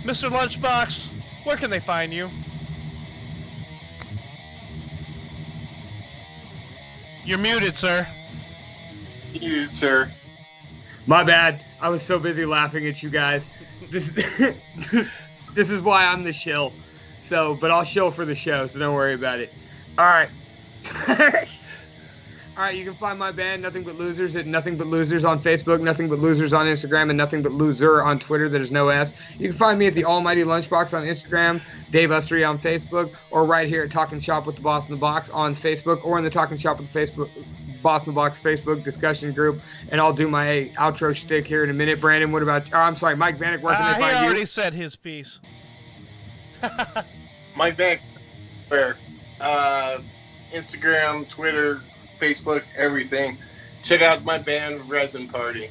Mr. Lunchbox, where can they find you? You're muted, sir. You, sir. My bad. I was so busy laughing at you guys. This this is why I'm the shill. So, but I'll shill for the show, so don't worry about it. All right. All right, you can find my band, Nothing But Losers, at Nothing But Losers on Facebook, Nothing But Losers on Instagram, and Nothing But Loser on Twitter. There's no S. You can find me at the Almighty Lunchbox on Instagram, Dave Ustery on Facebook, or right here at Talking Shop with the Boss in the Box on Facebook, or in the Talking Shop with the Facebook Boss in the Box Facebook discussion group. And I'll do my outro shtick here in a minute. Brandon, what about? Oh, I'm sorry, Mike Vanek. Where can they find you? He already said his piece. Mike Vanek, where? Instagram, Twitter, Facebook, everything. Check out my band, Resin Party.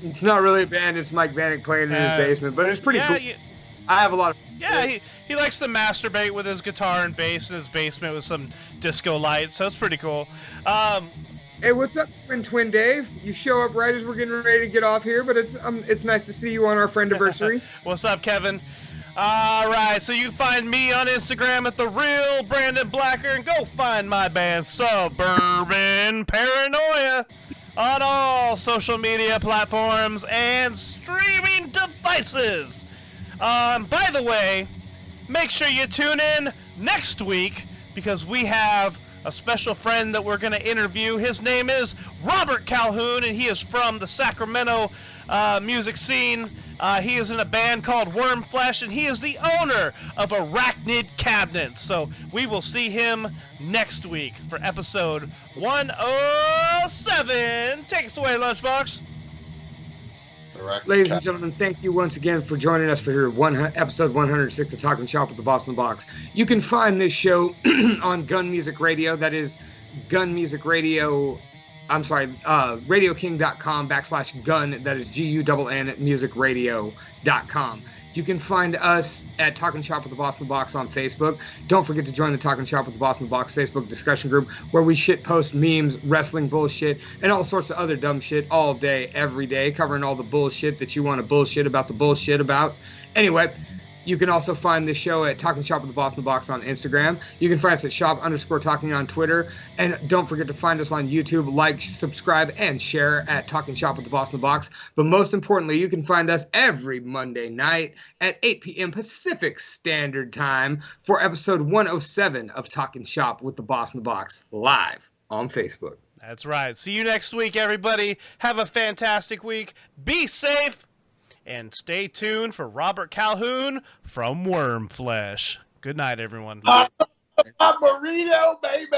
It's not really a band. It's Mike Vanek playing in his basement, but it's pretty cool. I have a lot of... Yeah, he likes to masturbate with his guitar and bass in his basement with some disco lights, so it's pretty cool. Hey, what's up, Twin Dave? You show up right as we're getting ready to get off here, but it's nice to see you on our friend-anniversary. What's up, Kevin? All right, so you can find me on Instagram at The Real Brandon Blacker, and go find my band, Suburban Paranoia, on all social media platforms and streaming devices. By the way, make sure you tune in next week, because we have a special friend that we're going to interview. His name is Robert Calhoun, and he is from the Sacramento music scene. He is in a band called Wormflesh, and he is the owner of Arachnid Cabinets. So we will see him next week for episode 107. Take us away, Lunchbox. Ladies and gentlemen, thank you once again for joining us for your episode 106 of Talking Shop with the Boss in the Box. You can find this show on Gun Music Radio. That is Gun Music Radio. RadioKing.com/gun. That is GUNN musicradio.com. You can find us at Talking Shop with the Boss in the Box on Facebook. Don't forget to join the Talking Shop with the Boss in the Box Facebook discussion group, where we shitpost memes, wrestling bullshit, and all sorts of other dumb shit all day, every day, covering all the bullshit that you want to bullshit about the bullshit about. Anyway, you can also find this show at Talking Shop with the Boss in the Box on Instagram. You can find us at shop_talking on Twitter. And don't forget to find us on YouTube, like, subscribe, and share at Talking Shop with the Boss in the Box. But most importantly, you can find us every Monday night at 8 p.m. Pacific Standard Time for episode 107 of Talking Shop with the Boss in the Box, live on Facebook. That's right. See you next week, everybody. Have a fantastic week. Be safe. And stay tuned for Robert Calhoun from Wormflesh. Good night, everyone. Burrito, baby!